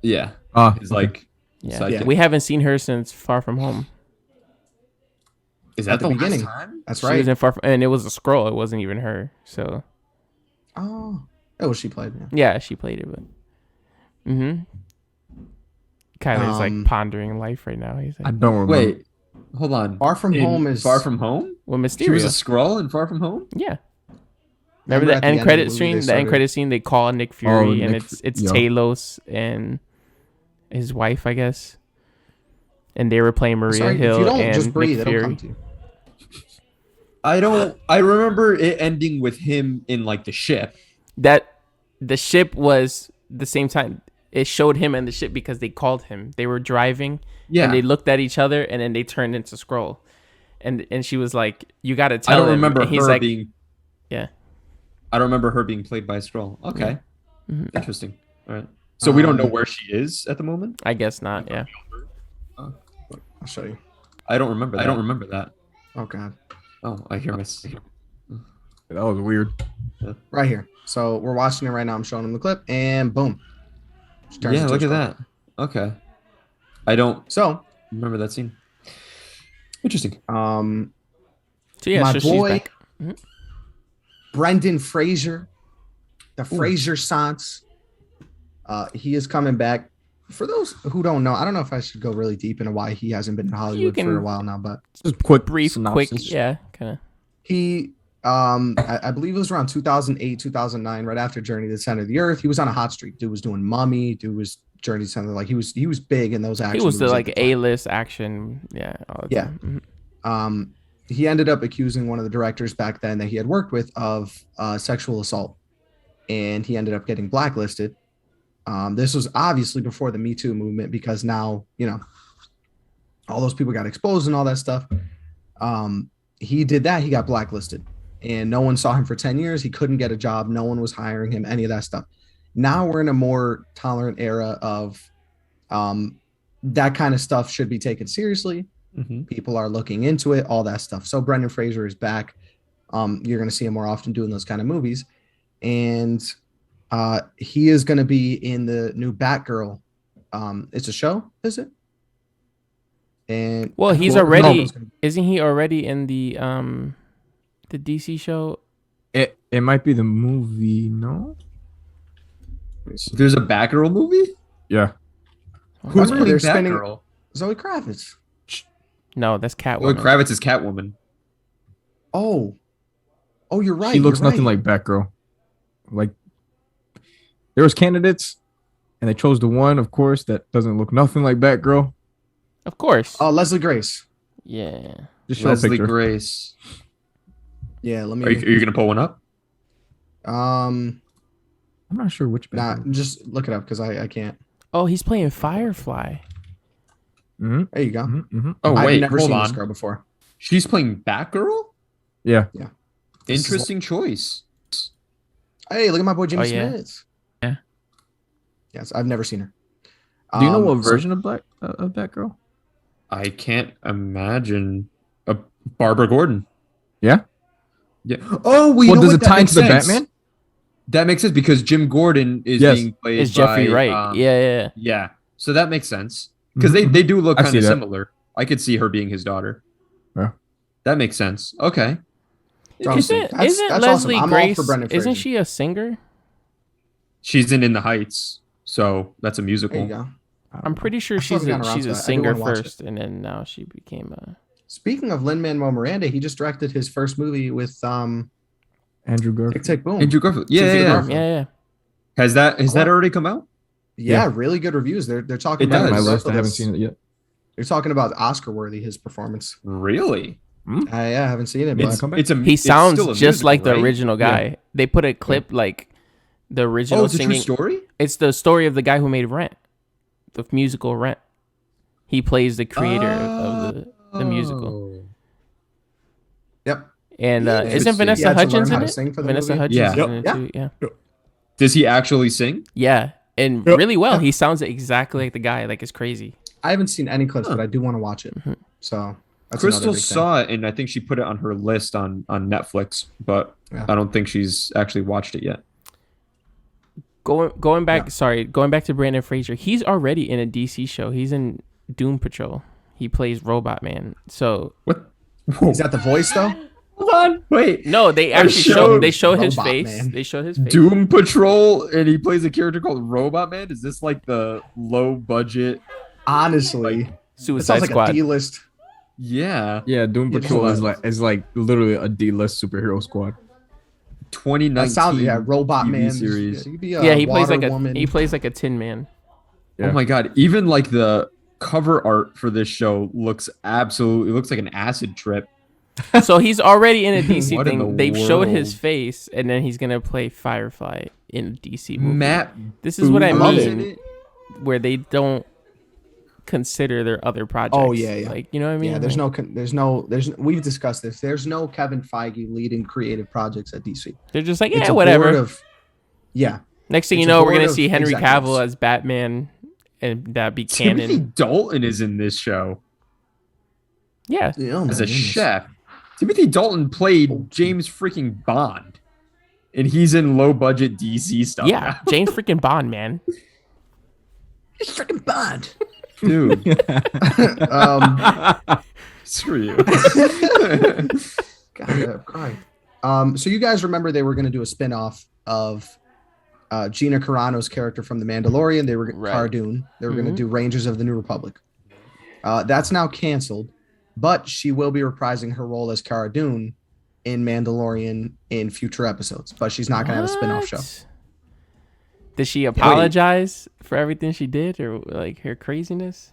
Yeah. It's Okay. like. Yeah. Sidekick. We haven't seen her since Far From Home. Is At that the the beginning. last time? That's She right. was in Far From, and it was a scroll. It wasn't even her. So Oh, that was she played. Yeah. yeah, she played it. But Kyler's like pondering life right now. He's I like, don't remember. Wait. Hold on. Far From Home is Far From Home. well, She was a Mysterio. Skrull in Far From Home. Yeah. Remember at the the end of credit the movie scene? they The started- end credit scene. They call Nick Fury, and Nick it's yeah. Talos and his wife, I guess. And they were playing Maria Sorry, Hill if you don't and just breathe, Nick it'll Fury. come to you. I remember it ending with him in like the ship. That the ship was the same time. It showed him and the ship because they called him. They were driving, Yeah. and they looked at each other, and then they turned into Skrull. And she was like, "You got to I tell don't him." remember And he's her like, being. "Yeah." I don't remember her being played by a Skrull. Okay. Mhm. Interesting. All right. So we don't know where she is at the moment. I guess not. Yeah. I'll show you. I don't remember. That. I don't remember that. Oh God, Oh, I hear miss. That was weird. right here. So we're watching it right now. I'm showing him the clip, and boom. She turns Yeah, into look a at Skrull. that. Okay. I don't So, remember that scene. Interesting. So yeah, my so she's boy, back. Brendan Fraser, the Fraser Sans. He is coming back. For those who don't know, I don't know if I should go really deep into why he hasn't been in Hollywood can- for a while now, but Just quick, Brief, synopsis. quick, yeah, kind of. he I believe it was around 2008 2009, right after Journey to the Center of the Earth. He was on a hot streak. Dude was doing Mummy. Dude was Journey to the Center. Like he was big in those action He was the movies at like the time. A-list action, yeah. All the Yeah. time. Mhm. He ended up accusing one of the directors back then that he had worked with of sexual assault, and he ended up getting blacklisted. This was obviously before the Me Too movement, because now, you know, all those people got exposed and all that stuff. He did that. He got blacklisted, and no one saw him for 10 years. He couldn't get a job. No one was hiring him, any of that stuff. Now we're in a more tolerant era of that kind of stuff should be taken seriously. People are looking into it, all that stuff. So Brendan Fraser is back. You're going to see him more often doing those kind of movies. And he is going to be in the new Batgirl. It's a show, is it? And Well, he's Well, already no, isn't he already in the DC show? It might be the movie, no? There's a Batgirl movie? Yeah. Who's Remember, playing they're spending- Batgirl? Zoe Kravitz. No, that's Well, Catwoman. Kravitz is Catwoman. Oh, you're right. She looks you're nothing right. like Batgirl. Like, there was candidates, And they chose the one, of course, that doesn't look nothing like Batgirl. Of course. Leslie Grace. Yeah. Just show a Leslie picture. Grace. Yeah, let me. Are you gonna pull one up? I'm not sure which Nah, Batgirl. just look it up because I can't. Oh, he's playing Firefly. Mm-hmm. There you go. Mm-hmm. Mm-hmm. Oh I've wait, never hold seen on. this girl before. She's playing Batgirl. Yeah. This is Interesting choice. Hey, look at my boy Jimmy Oh, yeah. Smith. Yeah. Yes, I've never seen her. Do you know what So- version of Batgirl? I can't imagine a Barbara Gordon. Yeah. Yeah. Oh, well, Well, know does what? it tie makes into the sense. Batman? That makes sense because Jim Gordon is Yes. being played Is Jeffrey by, Wright? Yeah. Yeah. So that makes sense because Mhm. they do look I kind see of that. similar. I could see her being his daughter. Yeah. That makes sense. Okay. Awesome. Isn't That's awesome. Leslie I'm all Grace? for Brendan Isn't Fraser. she a singer? She's in the Heights, so that's a There musical. you go. I'm pretty sure I she's thought we got around she's to a that. I do singer wanna watch it. first, and then now she became a. Speaking of Lin-Manuel Miranda, he just directed his first movie with Andrew Tick Garfield. Tick Boom. Andrew Garfield. Yeah, Andrew yeah, yeah. Garfield. Yeah. Has that already come out? Yeah, really good reviews. They're talking It about does. My Andrew list. I Garfield haven't is- seen it yet. They're talking about Oscar worthy his performance. Really? Yeah, I haven't seen it, It's, but back? it's a. He it's sounds still a just musical, like the right? original guy. They put a clip like the original Oh, it's a true singing. story. It's the story of the guy who made Rent, the musical Rent. He plays the creator of the musical. Oh. yep. And isn't Interesting. Vanessa He had to learn Hudgens how in to it? sing for the Vanessa movie. Hudgens Yeah. is in it Yep. too. Yeah. Does he actually sing? Yeah. And Yep. really well. Yep. He sounds exactly like the guy. Like it's crazy. I haven't seen any clips, Huh. but I do want to watch it. Mhm. So that's Crystal another big thing. saw it, and I think she put it on her list on Netflix, but Yeah. I don't think she's actually watched it yet. Going back. Yeah. Sorry, going back to Brandon Fraser. He's already in a DC show. He's in Doom Patrol. He plays Robot Man. So What? Whoa. Is that the voice though? Hold on. Wait. no, they A actually show- show his Robot face. Man. They show his face. Doom Patrol, and he plays a character called Robot Man. Is this like the low budget? Honestly, it Suicide sounds like Squad. a D-list. Yeah. Yeah, Doom Yeah, Patrol hold on. is like literally a D-list superhero squad. 2019. That sounds Robot TV Man series. You could be a Yeah, he plays water like woman. he plays like a Tin Man. Yeah. Oh my god! Even like the cover art for this show looks like an acid trip. So he's already in a DC What in thing. the They've showed his world? face, and then he's gonna play Firefly in a DC movie. Matt, This is what I Booth Boo's in mean, it? where they don't consider their other projects. Oh, yeah. Like you know what I mean? Yeah, there's Like, we've discussed this. There's no Kevin Feige leading creative projects at DC. they're just like It's yeah, a whatever. board of, yeah. Next thing you it's a know, we're board gonna of see Henry executives. Cavill as Batman, and that be Timothy canon. Dalton is in this show Yeah, Oh, as my a goodness. chef. Timothy Dalton played James freaking Bond, and he's in low budget DC stuff. yeah. now. James freaking Bond, man. It's freaking bad. dude. Screw you. God, I'm crying. So you guys remember they were going to do a spin-off of Gina Carano's character from The Mandalorian. They were Right. Cara Dune. They were going Mhm. to do Rangers of the New Republic. That's now canceled, but she will be reprising her role as Cara Dune in Mandalorian in future episodes. But she's not going to have a spin-off show. What? Did she apologize for everything she did, or like her craziness?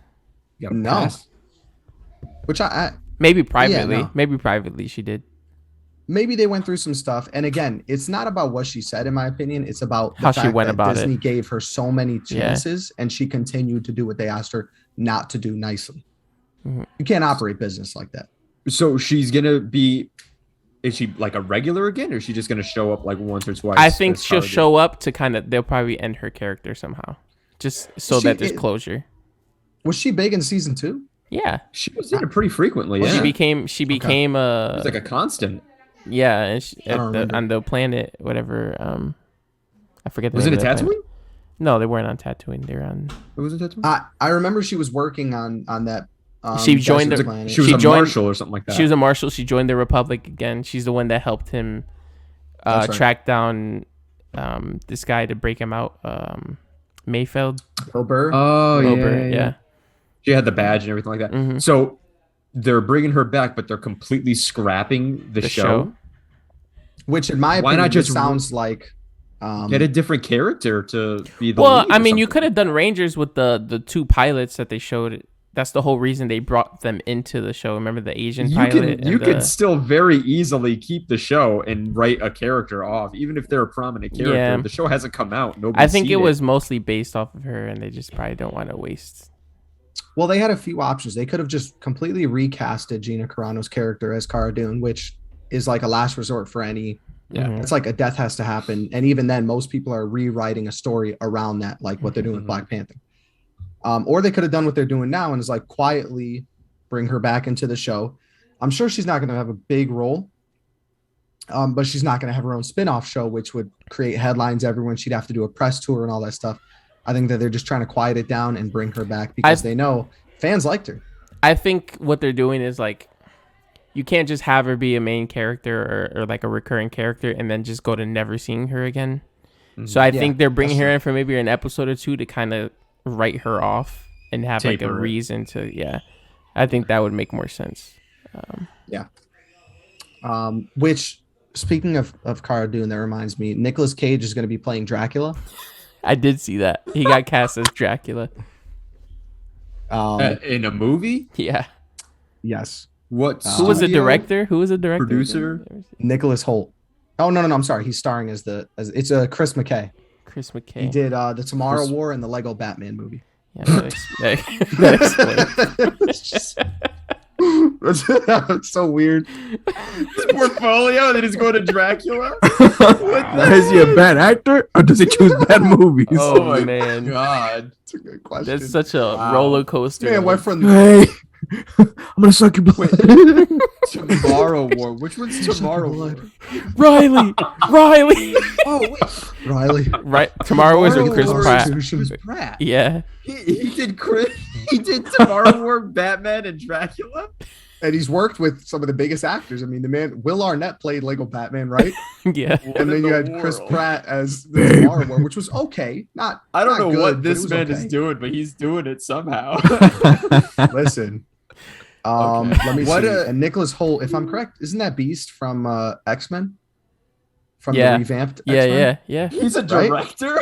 No. Which I Maybe privately. no. Maybe privately she did. maybe they went through some stuff. And again, it's not about what she said, in my opinion. It's about the How she fact went that about Disney it. gave her so many Yeah. chances, and she continued to do what they asked her not to do nicely. Mhm. You can't operate business like that. So she's gonna be. Is she like a regular again, or is she just gonna show up like once or twice? I think as she'll Cara Dune? show up to kind of. They'll probably end her character somehow, just so She- that there's it- closure. Was she big in season 2? Yeah, She was in it pretty frequently. Well, Yeah, she became. She became a. She's like a constant. Yeah, and she, I don't remember. on the planet, whatever. I forget. The Was it name a of that Tatooine? planet. No, they weren't on Tatooine. They were on. It was a Tatooine. I remember she was working on that. She joined desert the- planet. She was she a joined- marshal or something like that. She was a marshal. She joined the Republic again. She's the one that helped him That's right. track down this guy to break him out. Mayfeld. Bill Burr. Oh Wilbur, yeah. She had the badge and everything like that. Mhm. So they're bringing her back, but they're completely scrapping the show. Which, in my Why opinion, not just just sounds like Get a different character to be the Well, lead I or mean, you something. could have done Rangers with the two pilots that they showed. That's the whole reason they brought them into the show. Remember the Asian pilot? You can still very easily keep the show and write a character off, even if they're a prominent character. Yeah. The show hasn't come out. I think it was mostly based off of her, and they just probably don't want to waste. Well, they had a few options. They could have just completely recasted Gina Carano's character as Cara Dune, which is like a last resort for any. Yeah. Mhm. It's like a death has to happen, and even then, most people are rewriting a story around that, like what they're doing with Black Panther. Or they could have done what they're doing now and is like quietly bring her back into the show. I'm sure she's not going to have a big role, but she's not going to have her own spin-off show, which would create headlines everywhere. She'd have to do a press tour and all that stuff. I think that they're just trying to quiet it down and bring her back because they know fans liked her. I think what they're doing is like, you can't just have her be a main character or like a recurring character and then just go to never seeing her again. Mm-hmm. So I think they're bringing her in for maybe an episode or two to kind of write her off and have like a reason to, I think that would make more sense. Which, speaking of Cara Dune, that reminds me, Nicolas Cage is going to be playing Dracula. I did see that. He got cast as Dracula. In a movie? Yeah. Yes. What? Who was the director? Who was the director? Producer? Nicholas Hoult. Oh, no. I'm sorry. He's starring as it's Chris McKay. Chris McKay. He did the Tomorrow War and the Lego Batman movie. Yeah, that explains. It's so weird. His portfolio, and then he's going to Dracula. Is he a bad actor or does he choose bad movies? Oh my man, God, That's a good question. that's such a roller coaster. Man went from Hey, I'm gonna suck your blood. Tomorrow War. Which one's Tomorrow War? Riley. Oh wait, Riley. Right, Tomorrow was with Chris War Pratt. is Chris Pratt. Yeah, He did He did Tomorrow War, Batman, and Dracula. And he's worked with some of the biggest actors. I mean, the man Will Arnett played Lego Batman, right? yeah. And then you had Chris Pratt as the Tomorrow War, which was okay. I don't know good, what but this it was man okay. is doing, but he's doing it somehow. Listen. Okay. Let me What see. a- And Nicholas Hoult, if I'm correct, isn't that Beast from X-Men? From Yeah. the revamped X-Men? Yeah. He's a Right? director.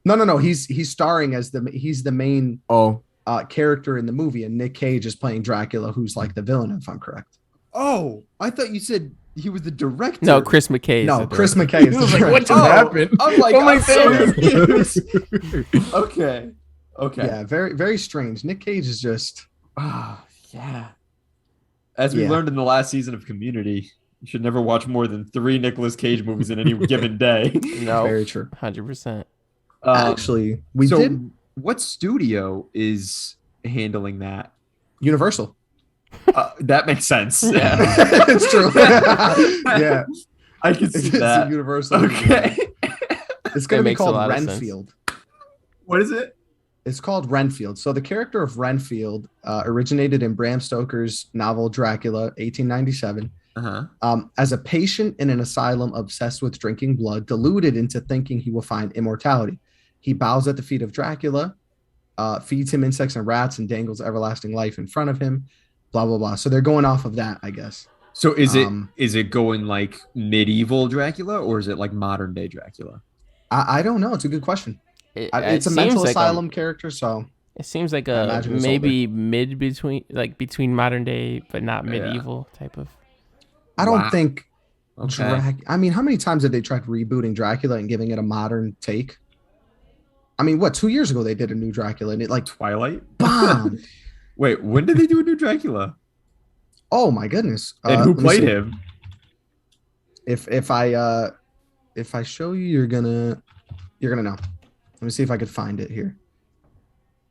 No. He's starring as he's the main Oh, character in the movie, and Nick Cage is playing Dracula, who's like the villain, if I'm correct. Oh, I thought you said he was the director. No, Chris McKay. is No, the Chris director. McKay is the director. what just happened? I'm like, Oh my I'm so God. confused. Okay. Yeah, very, very strange. Nick Cage is just Yeah. As we learned in the last season of Community, you should never watch more than 3 Nicolas Cage movies in any given day. No, very true. 100%. Actually, we did What studio is handling that? Universal. That makes sense. Yeah. It's true. Yeah, I can see it's a that. Universal. Okay. It's going to be makes a called lot of sense. Renfield. What is it? It's called Renfield. So the character of Renfield originated in Bram Stoker's novel Dracula, 1897. As a patient in an asylum obsessed with drinking blood, deluded into thinking he will find immortality. He bows at the feet of Dracula, feeds him insects and rats, and dangles everlasting life in front of him. Blah blah blah. So they're going off of that, I guess. So is it going like medieval Dracula or is it like modern day Dracula? I don't know. It's a good question. It's a seems mental like asylum character, so It seems like I a imagine it's maybe between modern day but not medieval type of. I don't think. Okay. I mean, how many times have they tried rebooting Dracula and giving it a modern take? I mean, 2 years ago they did a new Dracula and it like Twilight? bombed. Wait, when did they do a new Dracula? Oh my goodness! And who let me played see. him? If I show you, you're gonna know. Let me see if I could find it here.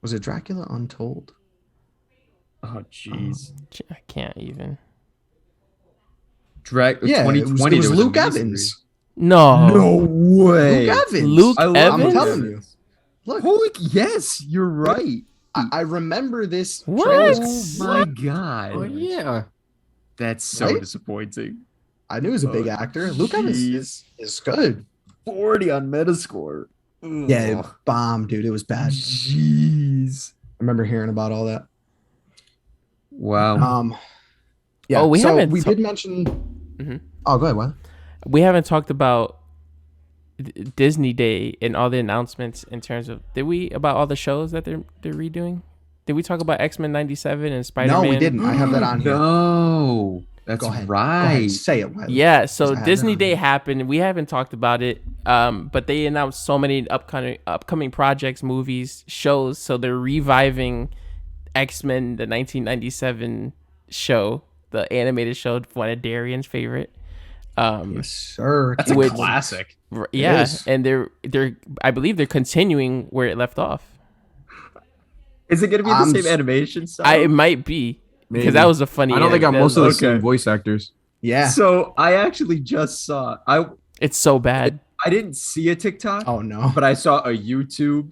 Was it Dracula Untold? Oh, jeez. I can't even. Yeah, 2020. it was there a Luke miniseries. Evans. No. way. Luke Evans. Luke I love Evans? I'm telling you. Look, Holy, yes, you're right. I remember this. What? trailer. Oh my god. Oh yeah. That's so Right? disappointing. I knew he was a big Oh, actor. Luke Evans is good. 40 on Metascore. Yeah, it bombed, dude. It was bad. Jeez. I remember hearing about all that. Wow. Yeah. Oh, we so haven't we ta- did mention. Mhm. Oh, go ahead. What? We haven't talked about Disney Day and all the announcements in terms of about all the shows that they're redoing? Did we talk about X-Men 97 and Spider-Man? No, we didn't. I have that on here. No, that's Go ahead. right. Go ahead. Say it, Wiley. Yeah, so Disney Day happened. We haven't talked about it, but they announced so many upcoming projects, movies, shows. So they're reviving X-Men, the 1997 show, the animated show, one of Darian's favorite. Yes, sir. That's a classic. Yeah, and they're I believe they're continuing where it left off. Is it going to be the same animation style? It might be. Maybe. Because that was a funny. I know they got most of the same voice actors. Yeah. So I actually just saw. It's so bad. I didn't see a TikTok. Oh no. But I saw a YouTube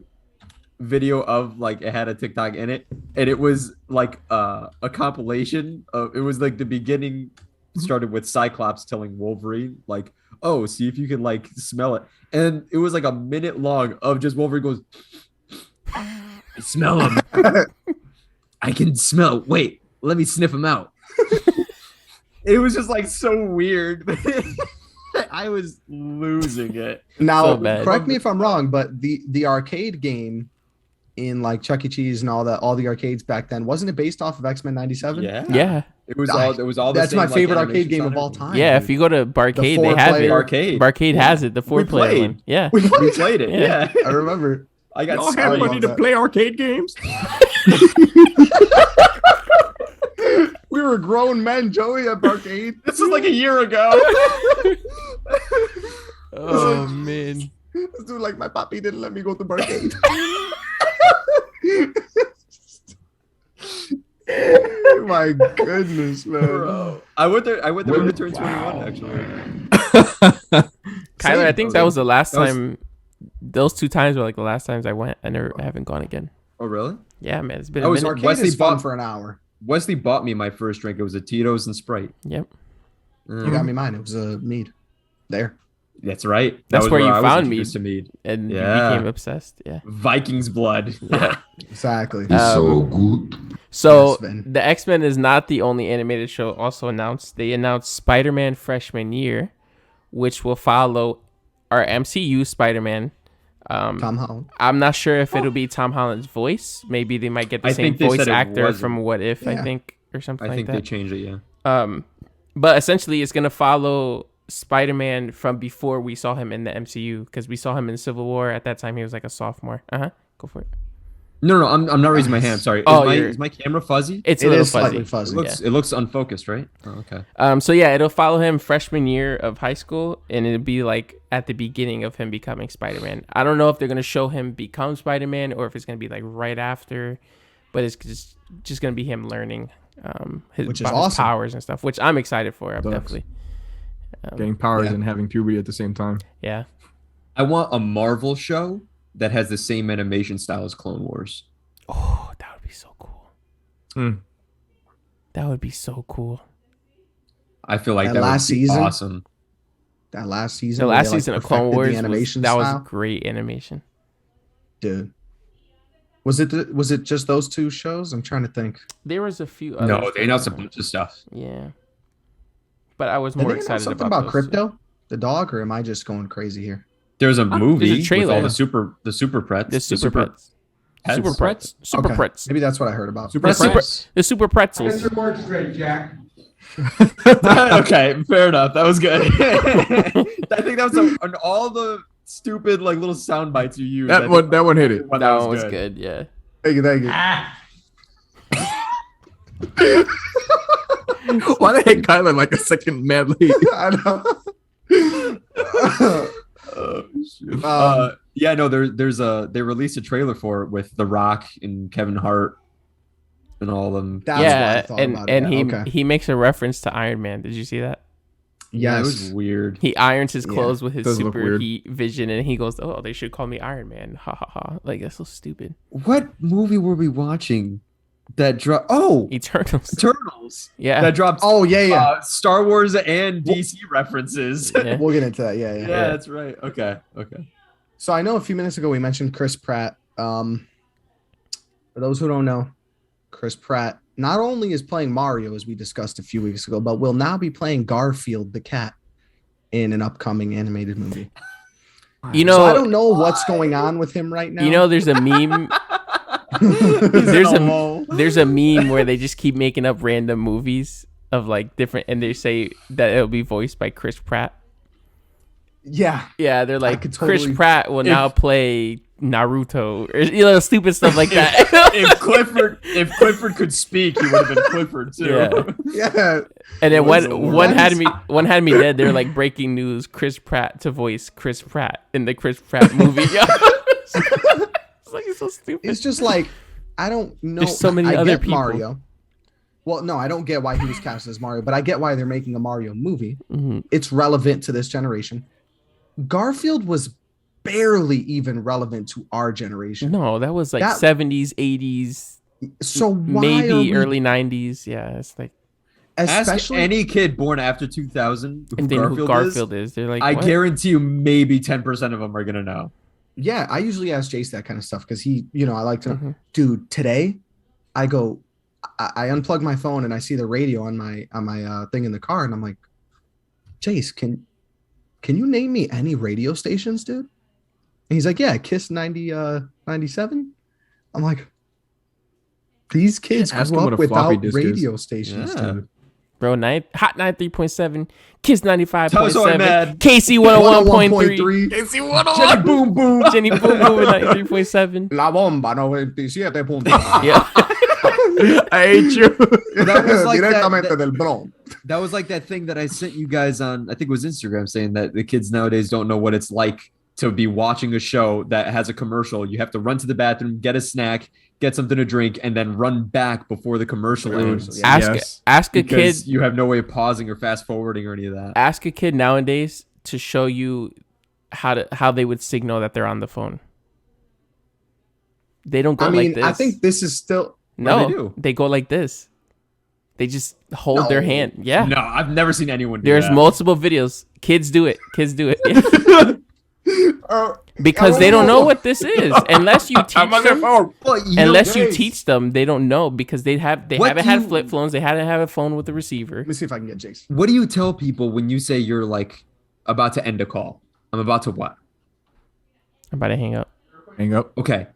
video of like it had a TikTok in it, and it was like a compilation of. It was like the beginning started with Cyclops telling Wolverine like, "Oh, see if you can like smell it," and it was like a minute long of just Wolverine goes, "I smell him. I can smell. Wait, let me sniff him out." It was just like so weird. I was losing it. Now, So correct me if I'm wrong, but the arcade game in like Chuck E. Cheese and all the arcades back then, wasn't it based off of X-Men 97? Yeah. It was all the That's same, my like, favorite animation arcade game style of all and everything. time. Yeah, dude. if you go to Barcade, The they have it. Arcade. Barcade has it, the We 4-player played. one. Yeah. We played it. Yeah. I remember. I got Y'all have started money on to that. play arcade games? We were grown men, Joey, at Barcade. This was like a year ago. Oh, man. This dude, like, my papi didn't let me go to Barcade. My goodness, man. Bro. I went there when I turned 21, actually. Kyler, I think that was the last That was- time. Those 2 times were like the last times I went. I haven't gone again. Oh, really? Yeah, man, it's been I a was minute. Arcade Wesley is fun bought- for an hour. Wesley bought me my first drink. It was a Tito's and Sprite. Yep. You got me mine. It was a mead. There. That's right. That That's was where you I was found introduced to mead. And Yeah. you became obsessed. Yeah. Viking's blood. Yeah. Exactly. So Yes, Sven. the X-Men is not the only animated show also announced. They announced Spider-Man Freshman Year, which will follow our MCU Spider-Man. Tom Holland. I'm not sure if it'll be Tom Holland's voice. Maybe they might get the I same think they voice said it actor wasn't. from What If, I Yeah. think, or something I like think that. they changed it, yeah. But essentially, it's gonna follow Spider-Man from before we saw him in the MCU, because we saw him in Civil War. At that time, he was like a sophomore. Go for it. No, I'm not raising my hand. Sorry. Oh, Is my camera fuzzy? It's It a little is slightly fuzzy. fuzzy. It looks unfocused, right? Oh, okay. So yeah, it'll follow him freshman year of high school, and it'll be like at the beginning of him becoming Spider-Man. I don't know if they're gonna show him become Spider-Man or if it's gonna be like right after, but it's just gonna be him learning Which is his awesome. powers and stuff, which I'm excited for. I'm Sucks. definitely Getting powers Yeah. and having puberty at the same time. yeah. I want a Marvel show that has the same animation style as Clone Wars. Oh, that would be so cool. Mm. That would be so cool. I feel like That that last would be season? awesome. That last season. The where last they, like, season of Clone perfected Wars the animation that style? was great animation. Dude. Was it just those 2 shows? I'm trying to think. There was a few. No, others they that announced a were- bunch of stuff. Yeah, but I was Did more they announce excited something about about those two. Crypto, the dog, or am I just going crazy here? There's a movie with trailer. all the super prets. The super pretzels. Pets. Super pretzels. Super Okay. pretzels. Maybe that's what I heard about. Super Super- prets. The super pretzels. Okay, fair enough. That was good. I think that was on all the stupid like little sound bites you used. That one hit it. That That one was good. Yeah. Thank you. Why the heck Kyler like a second mad lead? I know. Oh, shoot. Um, yeah, no, they released a trailer for it with The Rock and Kevin Hart and all of them. That's why I Yeah, thought and about and it. he Okay. he makes a reference to Iron Man. Did you see that? Yeah, it Yes. was weird. He irons his Yeah. clothes with his Does look super weird. heat vision, and he goes, "Oh, they should call me Iron Man." Ha ha ha! Like that's so stupid. What movie were we watching that dropped? Oh, Eternals. Eternals. Yeah. That dropped Oh yeah. Star Wars and DC references. Yeah. We'll get into that. Yeah. Yeah, that's right. Okay. So I know a few minutes ago we mentioned Chris Pratt. For those who don't know, Chris Pratt not only is playing Mario, as we discussed a few weeks ago, but will now be playing Garfield the cat in an upcoming animated movie. You know, So I don't know what's going on with him right now. You know, there's a meme. there's a meme where they just keep making up random movies of like different, and they say that it'll be voiced by Chris Pratt. Yeah. Yeah, they're like totally, Chris Pratt will now play Naruto or stupid stuff like that. if Clifford could speak, he would have been Clifford too. Yeah. And then one had me dead. They're like breaking news: Chris Pratt to voice Chris Pratt in the Chris Pratt movie. It's like it's so stupid. It's just like I don't know. There's so many other people. Mario. Well, no, I don't get why he was cast as Mario, but I get why they're making a Mario movie. Mm-hmm. It's relevant to this generation. Garfield was barely even relevant to our generation. No, that was like 70s, 80s. So maybe early 90s. Yeah, it's like. Especially ask any kid born after 2000 and then who Garfield is. They're like, I what? guarantee you maybe 10% of them are gonna know. Yeah, I usually ask Jace that kind of stuff because he, I like to dude, today I unplug my phone and I see the radio on my thing in the car and I'm like, Jace, can you name me any radio stations, dude? And he's like, yeah, Kiss 97. I'm like, these kids grew up without radio stations, dude. Bro, Hot 93.7, Kiss 95.7, KC 101.3, KC 101, Jenny Boom Boom at 93.7. La Bomba 97.3. Yeah. I hate you. That was like that was like that thing that I sent you guys on, I think it was Instagram, saying that the kids nowadays don't know what it's like to be watching a show that has a commercial. You have to run to the bathroom, get a snack, get something to drink, and then run back before the commercial ends. Ask a kid. You have no way of pausing or fast forwarding or any of that. Ask a kid nowadays to show you how they would signal that they're on the phone. They don't go like this. I think this is still no. They go like this. They just hold their hand. Yeah. No, I've never seen anyone do There's that. multiple videos. Kids do it. Yeah. Because they don't know what this is unless you teach them. Unless you teach them, they don't know because they haven't had flip phones. They hadn't had a phone with a receiver. Let me see if I can get Jace. What do you tell people when you say you're like about to end a call? I'm about to what? I'm about to hang up. Hang up. Okay.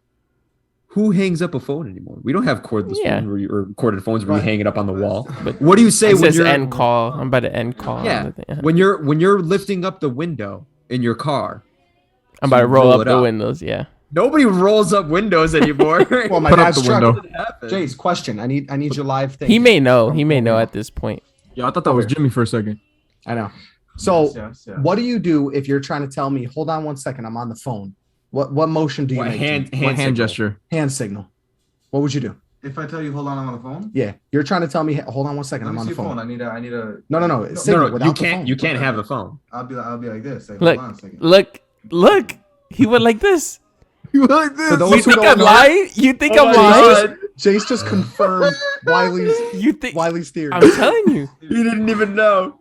Who hangs up a phone anymore? We don't have cordless phones or corded phones where you hang it up on the wall. But what do you say when you're end call? I'm about to end call. Yeah. When you're lifting up the window in your car. I'm about to roll up the windows. Yeah. Nobody rolls up windows anymore. Well, my dad's window. Jace, question. I need your live thing. He may know. He may know at this point. Yeah, I thought that was Jimmy for a second. I know. So, what do you do if you're trying to tell me? Hold on 1 second. I'm on the phone. What motion do you make? Hand gesture. Hand signal. What would you do? If I tell you, hold on, I'm on the phone. Yeah, you're trying to tell me. Hold on 1 second. I'm on the phone. I need a. No. You can't have the phone. I'll be like this. Like, look, hold on a second. Look. He went like this. You like this? You think I'm lying? You think I'm lying? Jace just confirmed Wiley's theory. I'm telling you. He didn't even know.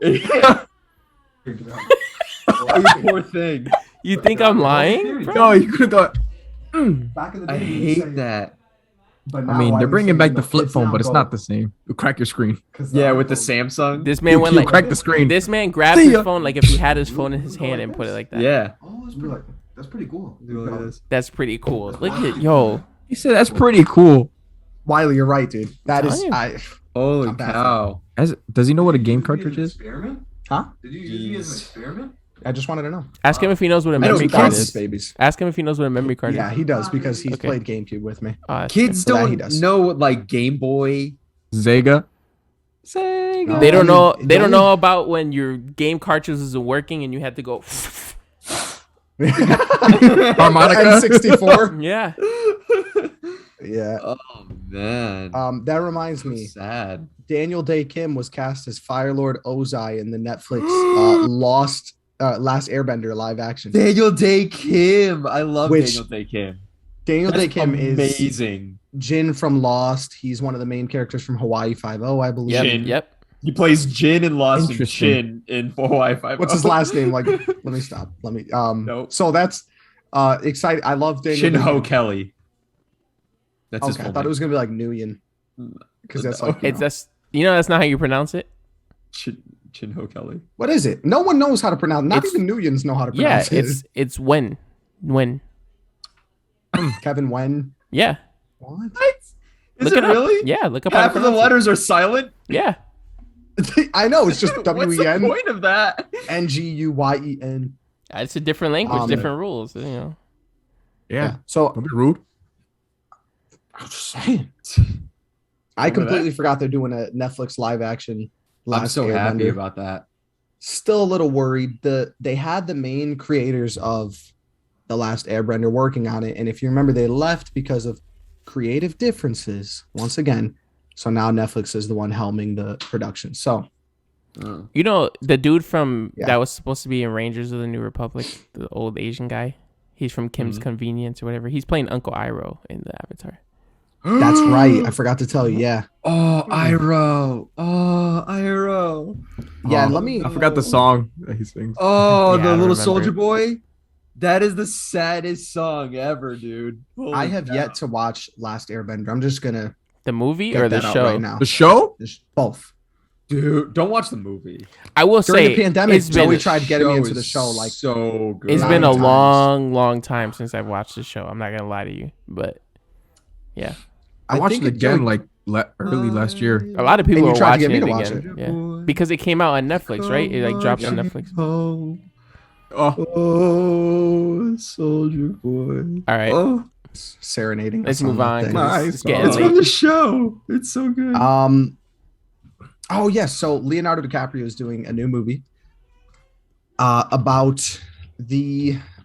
Poor thing. You think I'm lying? No, you could have thought. Back in the day, I hate that. But I mean, they're bringing back the flip phone, but it's not the same. You crack your screen. Yeah, with the Samsung. This man went like crack the screen. This man grabbed his phone like if he had his phone in his hand and put it like that. Yeah. Oh, that's pretty cool. That's pretty cool. Look at yo. He said that's pretty cool. Wiley, you're right, dude. That is. Holy cow. Does he know what a game cartridge is? Experiment? Huh? Did you use me as an experiment? I just wanted to know. Ask him if he knows what a memory card is. Babies. Ask him if he knows what a memory card is. Yeah, he does because he's played GameCube with me. Kids don't know what like Game Boy, Sega. They don't know. They don't know about when your game cartridge isn't working and you had to go. Harmonica N64. Yeah. Yeah. Oh man. That reminds me. Sad. Daniel Day Kim was cast as Firelord Ozai in the Netflix Last Airbender live action. Daniel Day Kim. I love Daniel Day Kim. Daniel Day Kim is amazing. Jin from Lost. He's one of the main characters from Hawaii Five-O, I believe. Yep. He plays Jin in Lost and Shin in Hawaii Five-O. What's his last name? Like, let me stop. Nope. So that's exciting. I love Daniel Shin Day Ho Kim. Kelly. That's his okay. full I thought name. it was gonna be like Nguyen. Because that's like that's not how you pronounce it. Chinho Kelly. What is it? No one knows how to pronounce. Not even Nuyans know how to pronounce it. It's when. Kevin Wen. Yeah. What? Is it really? Yeah, look up. Half of the letters are silent. Yeah. I know it's just What's the W-E-N point of that? N-G-U-Y-E-N. It's a different language, different rules. You know. Yeah. So Don't be rude. I'm just saying. I completely forgot they're doing a Netflix live action. I'm so happy about that. Still a little worried. They had the main creators of The Last Airbender working on it, and if you remember, they left because of creative differences once again. So now Netflix is the one helming the production. So, you know, the dude from that was supposed to be in Rangers of the New Republic, the old Asian guy. He's from Kim's Convenience or whatever. He's playing Uncle Iroh in the Avatar. That's right. I forgot to tell you. Yeah. Oh, Iroh. Oh, Iroh. Yeah. Let me. I forgot the song that he sings. Oh, Yeah, the I little remember soldier it. boy. That is the saddest song ever, dude. Holy I have cow. yet to watch Last Airbender. I'm just gonna The movie get or the that out show? right now. The show? Both. Dude, don't watch the movie. I will During say the pandemic, it's been, Joey tried getting me Show into the is show. Like, so good. it's 9 been a times. long time since I've watched the show. I'm not gonna lie to you, but yeah, I watched think it again Joey- like early last year. a lot of people And you are tried to watching get it me to watch again. it. Yeah, because it came out on Netflix, right? It like dropped on Netflix. Oh, Oh, soldier boy. All right, Oh, serenading. let's us on move the on. thing. 'cause Nice. It's getting it's late. from the show. It's so good. Oh yes. So Leonardo DiCaprio is doing a new movie about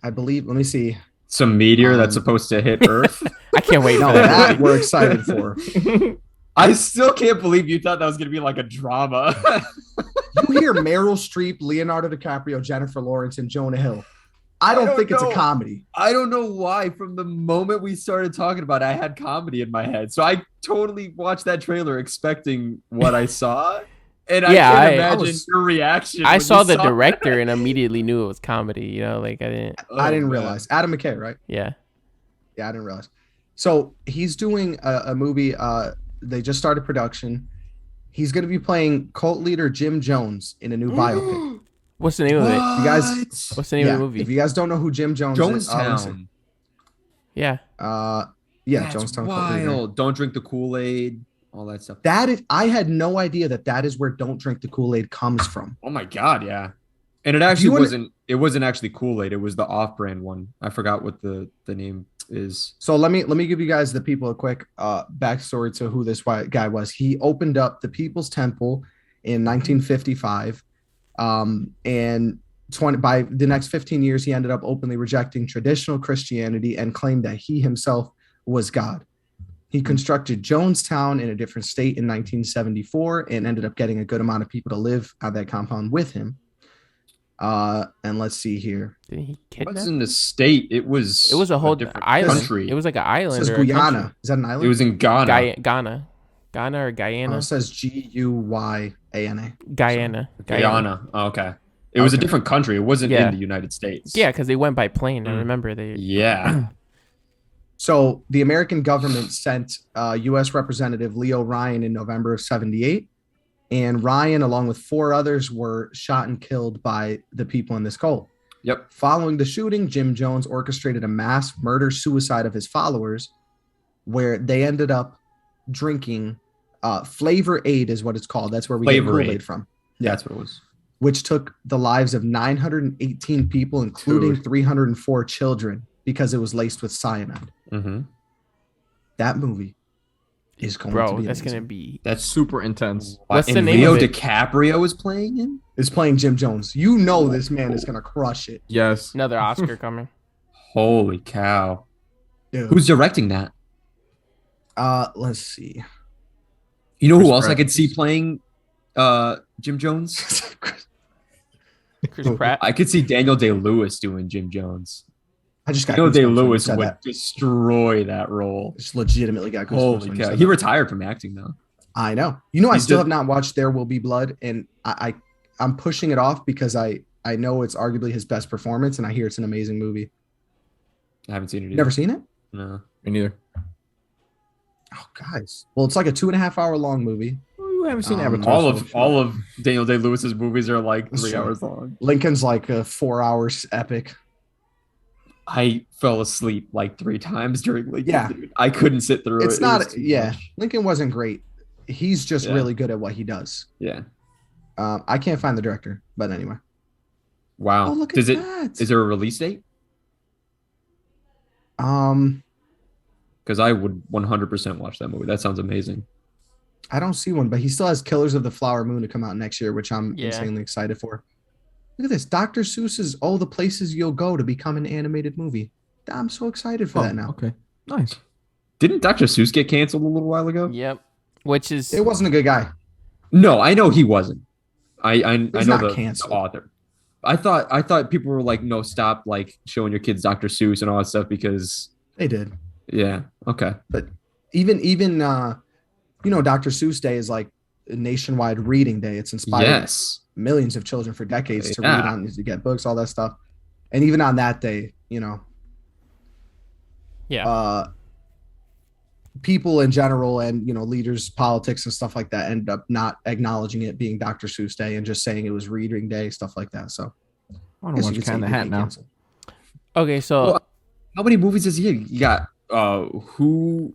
I believe. Let me see. Some meteor that's supposed to hit Earth. I can't wait No, for that. that movie. we're excited for. I still can't believe you thought that was gonna be like a drama. You hear Meryl Streep, Leonardo DiCaprio, Jennifer Lawrence, and Jonah Hill. I don't think it's a know. comedy. I don't know why. From the moment we started talking about it, I had comedy in my head. So I totally watched that trailer expecting what I saw. And I Yeah, can't I imagine was- your reaction. I when saw you the that. director and immediately knew it was comedy. You know, like I didn't. I didn't man. realize. Adam McKay, right? Yeah. Yeah, I didn't realize. So he's doing a movie. They just started production. He's going to be playing cult leader Jim Jones in a new biopic. What's the name of it? You guys, What's the name of the movie? If you guys don't know who Jim Jones is, Jonestown. Yeah. That's Jonestown cult leader. wild. Don't drink the Kool-Aid. All that stuff. I had no idea that is where "Don't Drink the Kool-Aid" comes from. Oh my god, yeah. And it actually you wanna- wasn't. It wasn't actually Kool-Aid. It was the off-brand one. I forgot what the name is. So let me give you guys the people a quick backstory to who this guy was. He opened up the People's Temple in 1955, and by the next 15 years, he ended up openly rejecting traditional Christianity and claimed that he himself was God. He constructed Jonestown in a different state in 1974 and ended up getting a good amount of people to live on that compound with him. And let's see here. Did he It kidnap? wasn't the state. It was It was a whole different island. country. It was like an It island. says or a Guyana. country. Is that an island? It was in Ghana. Ghana. Ghana or Guyana? It says Guyana. Guyana. Guyana. Oh, okay. It was a Okay. different country. It wasn't Yeah. in the United States. Yeah, because they went by plane. I remember they. Yeah. So the American government sent U.S. Representative Leo Ryan in November of '78, and Ryan, along with 4 others, were shot and killed by the people in this cult. Yep. Following the shooting, Jim Jones orchestrated a mass murder-suicide of his followers, where they ended up drinking Flavor Aid, is what it's called. That's where we Flavor get Aid. Kool-Aid from. That's what it was. Which took the lives of 918 people, including Dude. 304 children, because it was laced with cyanide. Mm-hmm. That movie is going to Bro, be that's amazing. going to be. That's Super intense. What's and the name Leo of it? DiCaprio is playing him. Is playing Jim Jones. You know this man is going to crush it. Yes. Another Oscar coming. Holy cow! Dude. Who's directing that? Let's see. You know who Chris else I Pratt. could see playing Jim Jones? Chris Pratt. I could see Daniel Day-Lewis doing Jim Jones. I just got Daniel goosebumps when you Day-Lewis said would that. destroy that role. Just legitimately got goosebumps. Holy when you cow! said He that. retired from acting though. I know. You know, I He's still just- have not watched There Will Be Blood, and I'm pushing it off because I know it's arguably his best performance, and I hear it's an amazing movie. I haven't seen it. Either. Never seen it? No. Me neither. Oh, guys. Well, it's like a 2.5 hour long movie. You haven't seen Avatar. All of Daniel Day-Lewis's movies are like 3 Sure. hours long. Lincoln's like a 4 hours epic. I fell asleep like 3 times during Lincoln. Yeah. Dude. I couldn't sit through it. It's It not. was too Yeah, much. Lincoln wasn't great. He's just Yeah. really good at what he does. Yeah. I can't find the director, but anyway. Wow. Oh, look at Does it? that. Is there a release date? Because I would 100% watch that movie. That sounds amazing. I don't see one, but he still has Killers of the Flower Moon to come out next year, which I'm Yeah. insanely excited for. Look at this. Dr. Seuss's All the Places You'll Go to become an animated movie. I'm so excited for that now. Okay, nice. Didn't Dr. Seuss get canceled a little while ago? Yep. Which is It wasn't a good guy. No, I know he wasn't. I know not the canceled. author. I thought people were like, no, stop like showing your kids Dr. Seuss and all that stuff because They did. yeah, okay. But even Dr. Seuss Day is like a nationwide reading day. It's inspired Yes. millions of children for decades to Yeah. read on, to get books, all that stuff. And even on that day, yeah. People in general and leaders, politics and stuff like that end up not acknowledging it being Dr. Seuss Day and just saying it was reading day, stuff like that. So I want to watch Cat in the Hat now. Okay, so Well, how many movies is he? You got who's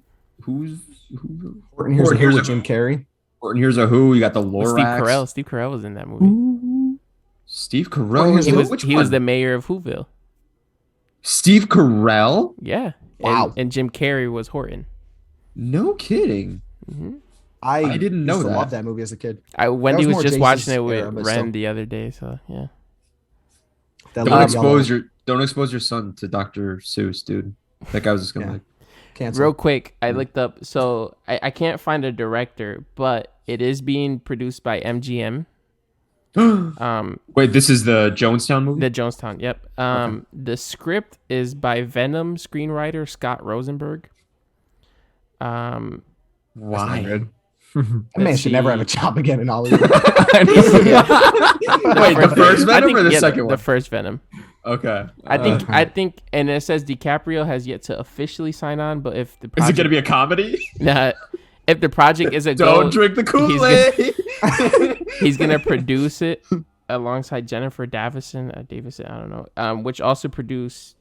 Horton Hears a Who Here's with a- Jim Carrey. Horton Here's a Who. You got the Steve Lorax. Carell. Steve Carell was in that movie. Steve Horton Carell. Hears a Who? Which He one? was the mayor of Whoville. Steve Carell. Yeah. Wow. And Jim Carrey was Horton. No kidding. hmm I didn't know used to that. love that movie as a kid. Wendy was was more just Jason's watching it with era, but Ren still. the other day, so yeah. That Don't little expose yellow don't expose your son to Dr. Seuss, dude. That guy was just gonna Yeah. like. cancel. Real quick, I looked up. So I can't find a director, but it is being produced by MGM. Wait, this is the Jonestown movie. The Jonestown. Yep. The script is by Venom screenwriter Scott Rosenberg. That's not Why? good. That man Let's should never have a see. job again in Hollywood. Wait, the first Venom or the second The one? first Venom. Okay. I think, and it says Dicaprio has yet to officially sign on, but if the Is project, it gonna be a comedy? Nah, if the project is a Don't go, drink the Kool-Aid. he's gonna produce it alongside Jennifer Davison, I don't know, which also produced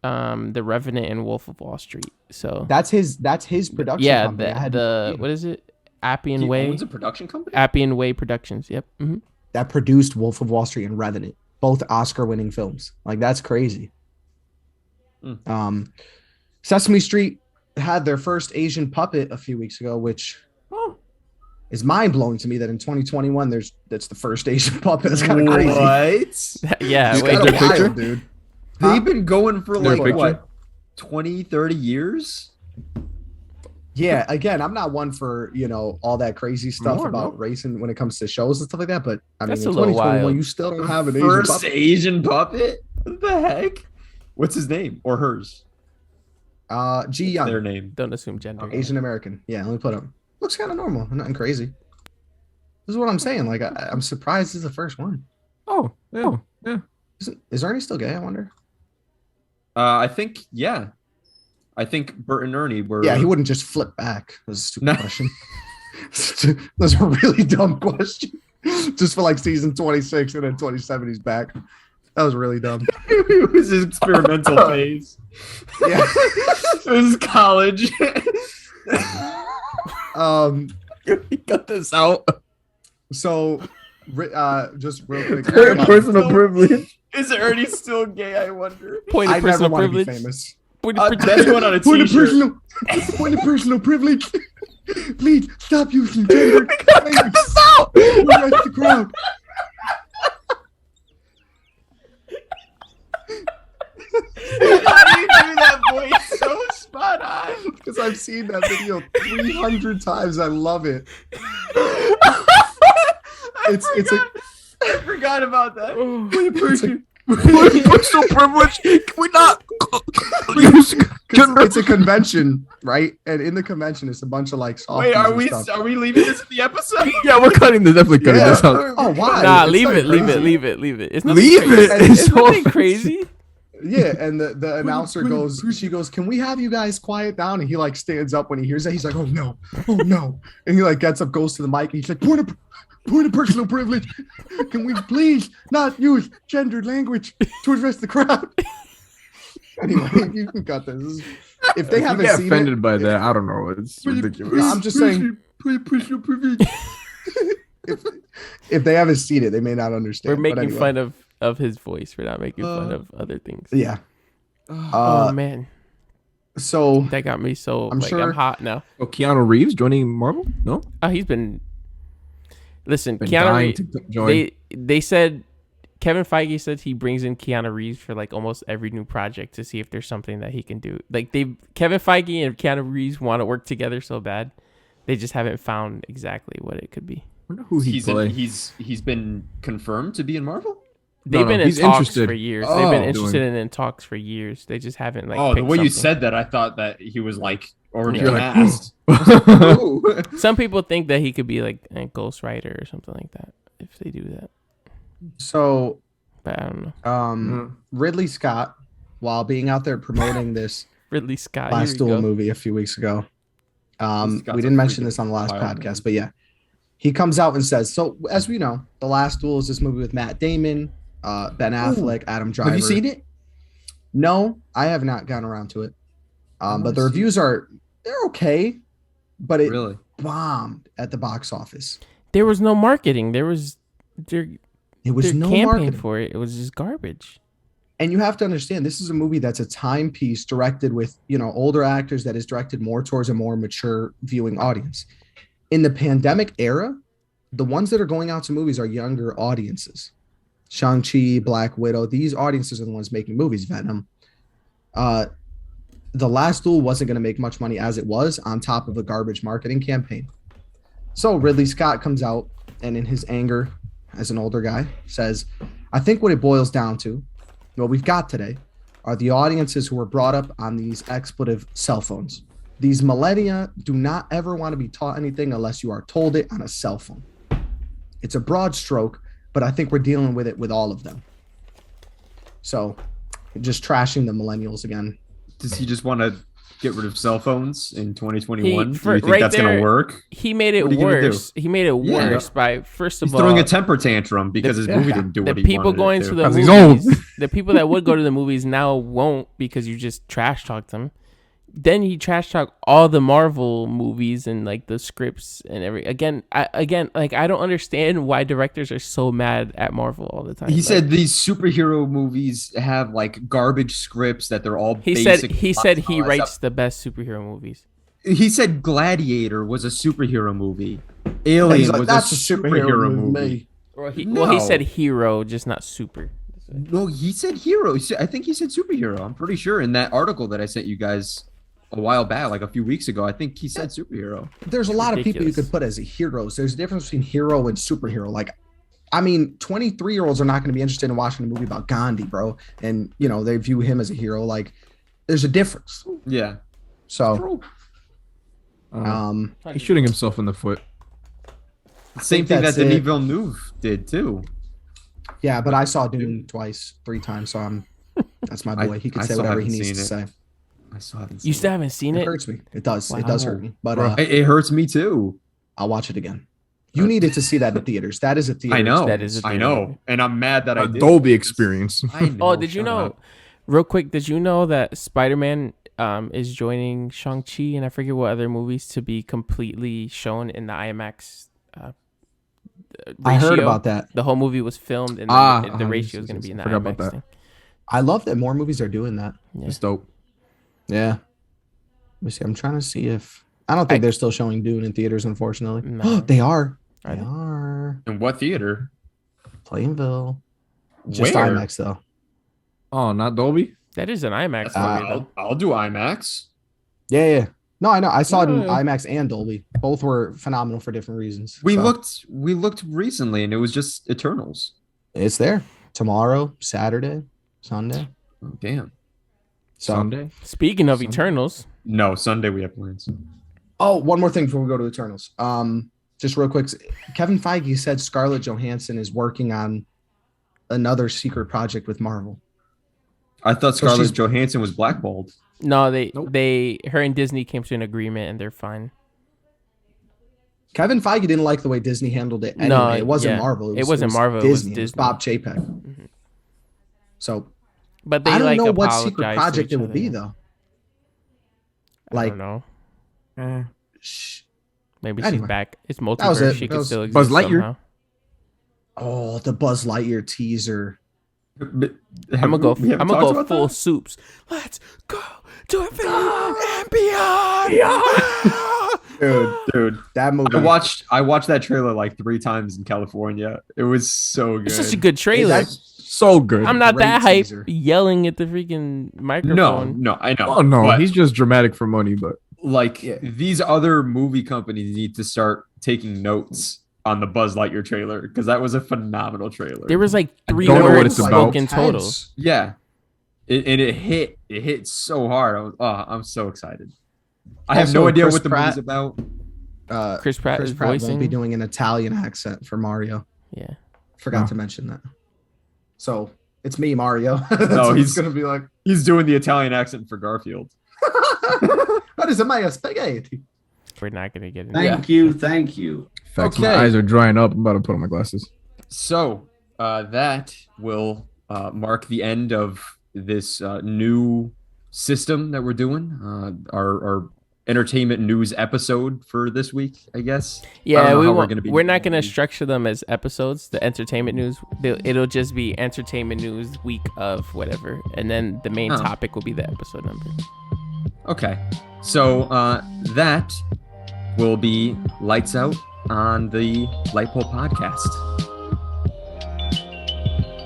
The Revenant and Wolf of Wall Street. So That's his production yeah, company. I had the what is it? Appian He Way. owns a production company. Appian Way Productions. Yep. hmm that produced Wolf of Wall Street and Revenant, both Oscar-winning films. Like that's crazy. Sesame Street had their first Asian puppet a few weeks ago, which is mind-blowing to me that in 2021 that's the first Asian puppet. That's kind of crazy. What? Yeah. It's Wait, kinda their picture? wild, dude. They've been going for Their like picture? what? 20, 30 years? Yeah, again, I'm not one for all that crazy stuff No, about no. racing when it comes to shows and stuff like that. But I mean, That's in a little 2021, wild. you still don't have an Asian First puppet. Asian puppet? What the heck? What's his name or hers? Ji Young, Their name. don't assume gender. Asian American. Yeah, let me put him. Looks kind of normal, nothing crazy. This is what I'm saying. Like, I'm surprised this is the first one. Oh, yeah, yeah. Is Ernie still gay? I wonder. I think yeah. I think Bert and Ernie were. Yeah, he wouldn't just flip back. That was a stupid No. question. That's a really dumb question. Just for like season 26 and then 27, he's back. That was really dumb. It was his experimental phase. Yeah. It was college. He got this out. So, just real quick. Personal privilege. Is Ernie still gay? I wonder. Point of I never personal want to be privilege. famous. Point of That's going on a Point of t-shirt. personal privilege. Please stop using gender. Cut this out. That's the crowd. How do you do that voice so spot on? Because I've seen that video 300 times. I love it. I forgot about that. Personal privilege. Can we not use gender? It's a convention, right? And in the convention, it's a bunch of like softies Wait, and stuff. are we leaving this in the episode? Yeah, we're cutting this. Definitely cutting Yeah. this out. Oh, why? Nah, It's leave not it, leave crazy. it, leave it, leave it. It's nothing Leave crazy. it. It's It's nothing all- crazy. Yeah, and the announcer goes, she goes, "Can we have you guys quiet down?" And he like stands up when he hears that. He's like, "Oh no, oh no!" And he like gets up, goes to the mic, and he's like, "Point of personal privilege. Can we please not use gendered language to address the crowd?" Anyway, you can cut this. If they haven't get seen offended it, by that, I don't know. It's ridiculous. I'm just saying. If they haven't seen it, they may not understand. We're making fun of his voice. We're not making fun of other things. Yeah. Oh man. So that got me so I'm sure, I'm hot now. Oh, Keanu Reeves joining Marvel? No. Oh, he's been. Listen, Been Keanu dying Reeves. to join. They said Kevin Feige said he brings in Keanu Reeves for like almost every new project to see if there's something that he can do. Like Kevin Feige and Keanu Reeves want to work together so bad, they just haven't found exactly what it could be. I wonder who he's been confirmed to be in Marvel. They've been in he's talks interested. for years. Oh, They've been interested in talks for years. They just haven't like. Oh, the way you something. said that, I thought that he was like already Yeah. cast. Some people think that he could be like a Ghost Rider or something like that if they do that. So, but I don't know. Ridley Scott, while being out there promoting this Ridley Scott Last Duel movie a few weeks ago, we didn't mention this on the last podcast, but yeah, he comes out and says, so as we know, The Last Duel is this movie with Matt Damon, Ben Affleck, Adam Driver. Have you seen it? No, I have not gotten around to it. But the reviews they're okay, but it really bombed at the box office. There was no marketing. It was no campaign marketing for it. It was just garbage. And you have to understand, this is a movie that's a timepiece directed with, older actors, that is directed more towards a more mature viewing audience. In the pandemic era, the ones that are going out to movies are younger audiences. Shang-Chi, Black Widow, these audiences are the ones making movies. Venom. The Last Duel wasn't going to make much money as it was, on top of a garbage marketing campaign. So Ridley Scott comes out and in his anger, as an older guy, says, I think what it boils down to, what we've got today, are the audiences who were brought up on these expletive cell phones. These millennia do not ever want to be taught anything unless you are told it on a cell phone. It's a broad stroke, but I think we're dealing with it with all of them. So, just trashing the millennials again. Does he just want to get rid of cell phones in 2021? Do you think right that's going to work? He made it worse. He made it worse by, first of all, throwing a temper tantrum because his movie didn't do what he wanted. The people going to the movies, the people that would go to the movies now won't, because you just trash talked them. Then he trash talked all the Marvel movies and like the scripts and I don't understand why directors are so mad at Marvel all the time. He said these superhero movies have like garbage scripts that they're all basic. He said he writes the best superhero movies. He said Gladiator was a superhero movie. Alien was a superhero movie. He said hero, just not super. No, he said hero. I think he said superhero. I'm pretty sure in that article that I sent you guys a while back, like a few weeks ago, I think he said superhero. There's a lot of people you could put as heroes. There's a difference between hero and superhero. Like, 23-year-olds are not going to be interested in watching a movie about Gandhi, bro. And, they view him as a hero. Like, there's a difference. Yeah. So, he's shooting himself in the foot. Same thing that Denis Villeneuve did, too. Yeah, but I saw Dune 3 times, so that's my boy. He can say whatever he needs to say. I still haven't seen it. You still haven't seen it? It hurts me. It does. Wow. It does hurt me. But it hurts me too. I'll watch it again. You needed to see that in theaters. That is a theater. I know. That is a theater. I know. And I'm mad that I did. Dolby experience. I know. Oh, did you know? Real quick, did you know that Spider-Man is joining Shang-Chi and I forget what other movies to be completely shown in the IMAX ratio? I heard about that. The whole movie was filmed and the ratio is going to be in the IMAX thing. I love that more movies are doing that. Yeah. It's dope. Yeah. Let me see. I'm trying to see if I don't think they're still showing Dune in theaters, unfortunately. No. They are. They are. In what theater? Plainville. Just Where? IMAX though. Oh, not Dolby? That is an IMAX movie, though. I'll do IMAX. Yeah. No, I know. I saw it in IMAX and Dolby. Both were phenomenal for different reasons. We looked recently and it was just Eternals. It's there. Tomorrow, Saturday, Sunday. Oh, damn. Sunday. Speaking of Eternals. No, Sunday we have plans. Oh, one more thing before we go to Eternals. Just real quick. Kevin Feige said Scarlett Johansson is working on another secret project with Marvel. I thought So Scarlett she's- Johansson was blackballed. No, Nope. her and Disney came to an agreement and they're fine. Kevin Feige didn't like the way Disney handled it. Anyway, No, it wasn't yeah. Marvel. It wasn't Marvel, it was Disney. It was Disney. Bob Chapek. Mhm. So But they I don't like know what secret apologized to project each it would other. be though. I Like, don't know. sh- Maybe Anyway, she's back. It's was multiverse. it. She That could was still exist Buzz Lightyear. somehow. oh, the Buzz Lightyear teaser. But I'm gonna we haven't talked go about full that? soups. Let's go to infinity and beyond. Dude. That movie. I watched that trailer like 3 times in California. It was so good. It's such a good Hey, trailer. that's So good. I'm not great that hype teaser. yelling at the freaking microphone. No, I know. Oh no, But, he's just dramatic for money, but like Yeah. these other movie companies need to start taking notes on the Buzz Lightyear trailer because that was a phenomenal trailer. There was like 3 don't know what words it's about. spoken total. Tense. Yeah. It hit so hard. I'm so excited. I have Also, no idea Chris what the Pratt- movie's about. Chris Pratt Chris is Pratt voicing. won't be doing an Italian accent for Mario. Yeah. Forgot Oh. to mention that. So it's me, Mario. That's No, what he's- it's gonna be like. He's doing the Italian accent for Garfield. What is it, my spaghetti? We're not gonna get into Thank you. Thank you. facts. Okay. My eyes are drying up. I'm about to put on my glasses. So that will mark the end of this new system that we're doing. Our entertainment news episode for this week, I guess. I don't Yeah, know we how won't, gonna be we're not doing gonna these. structure them as episodes. The entertainment news, it'll just be entertainment news week of whatever, and then the main Oh. topic will be the episode number. Okay. So that will be lights out on the Lightpole podcast.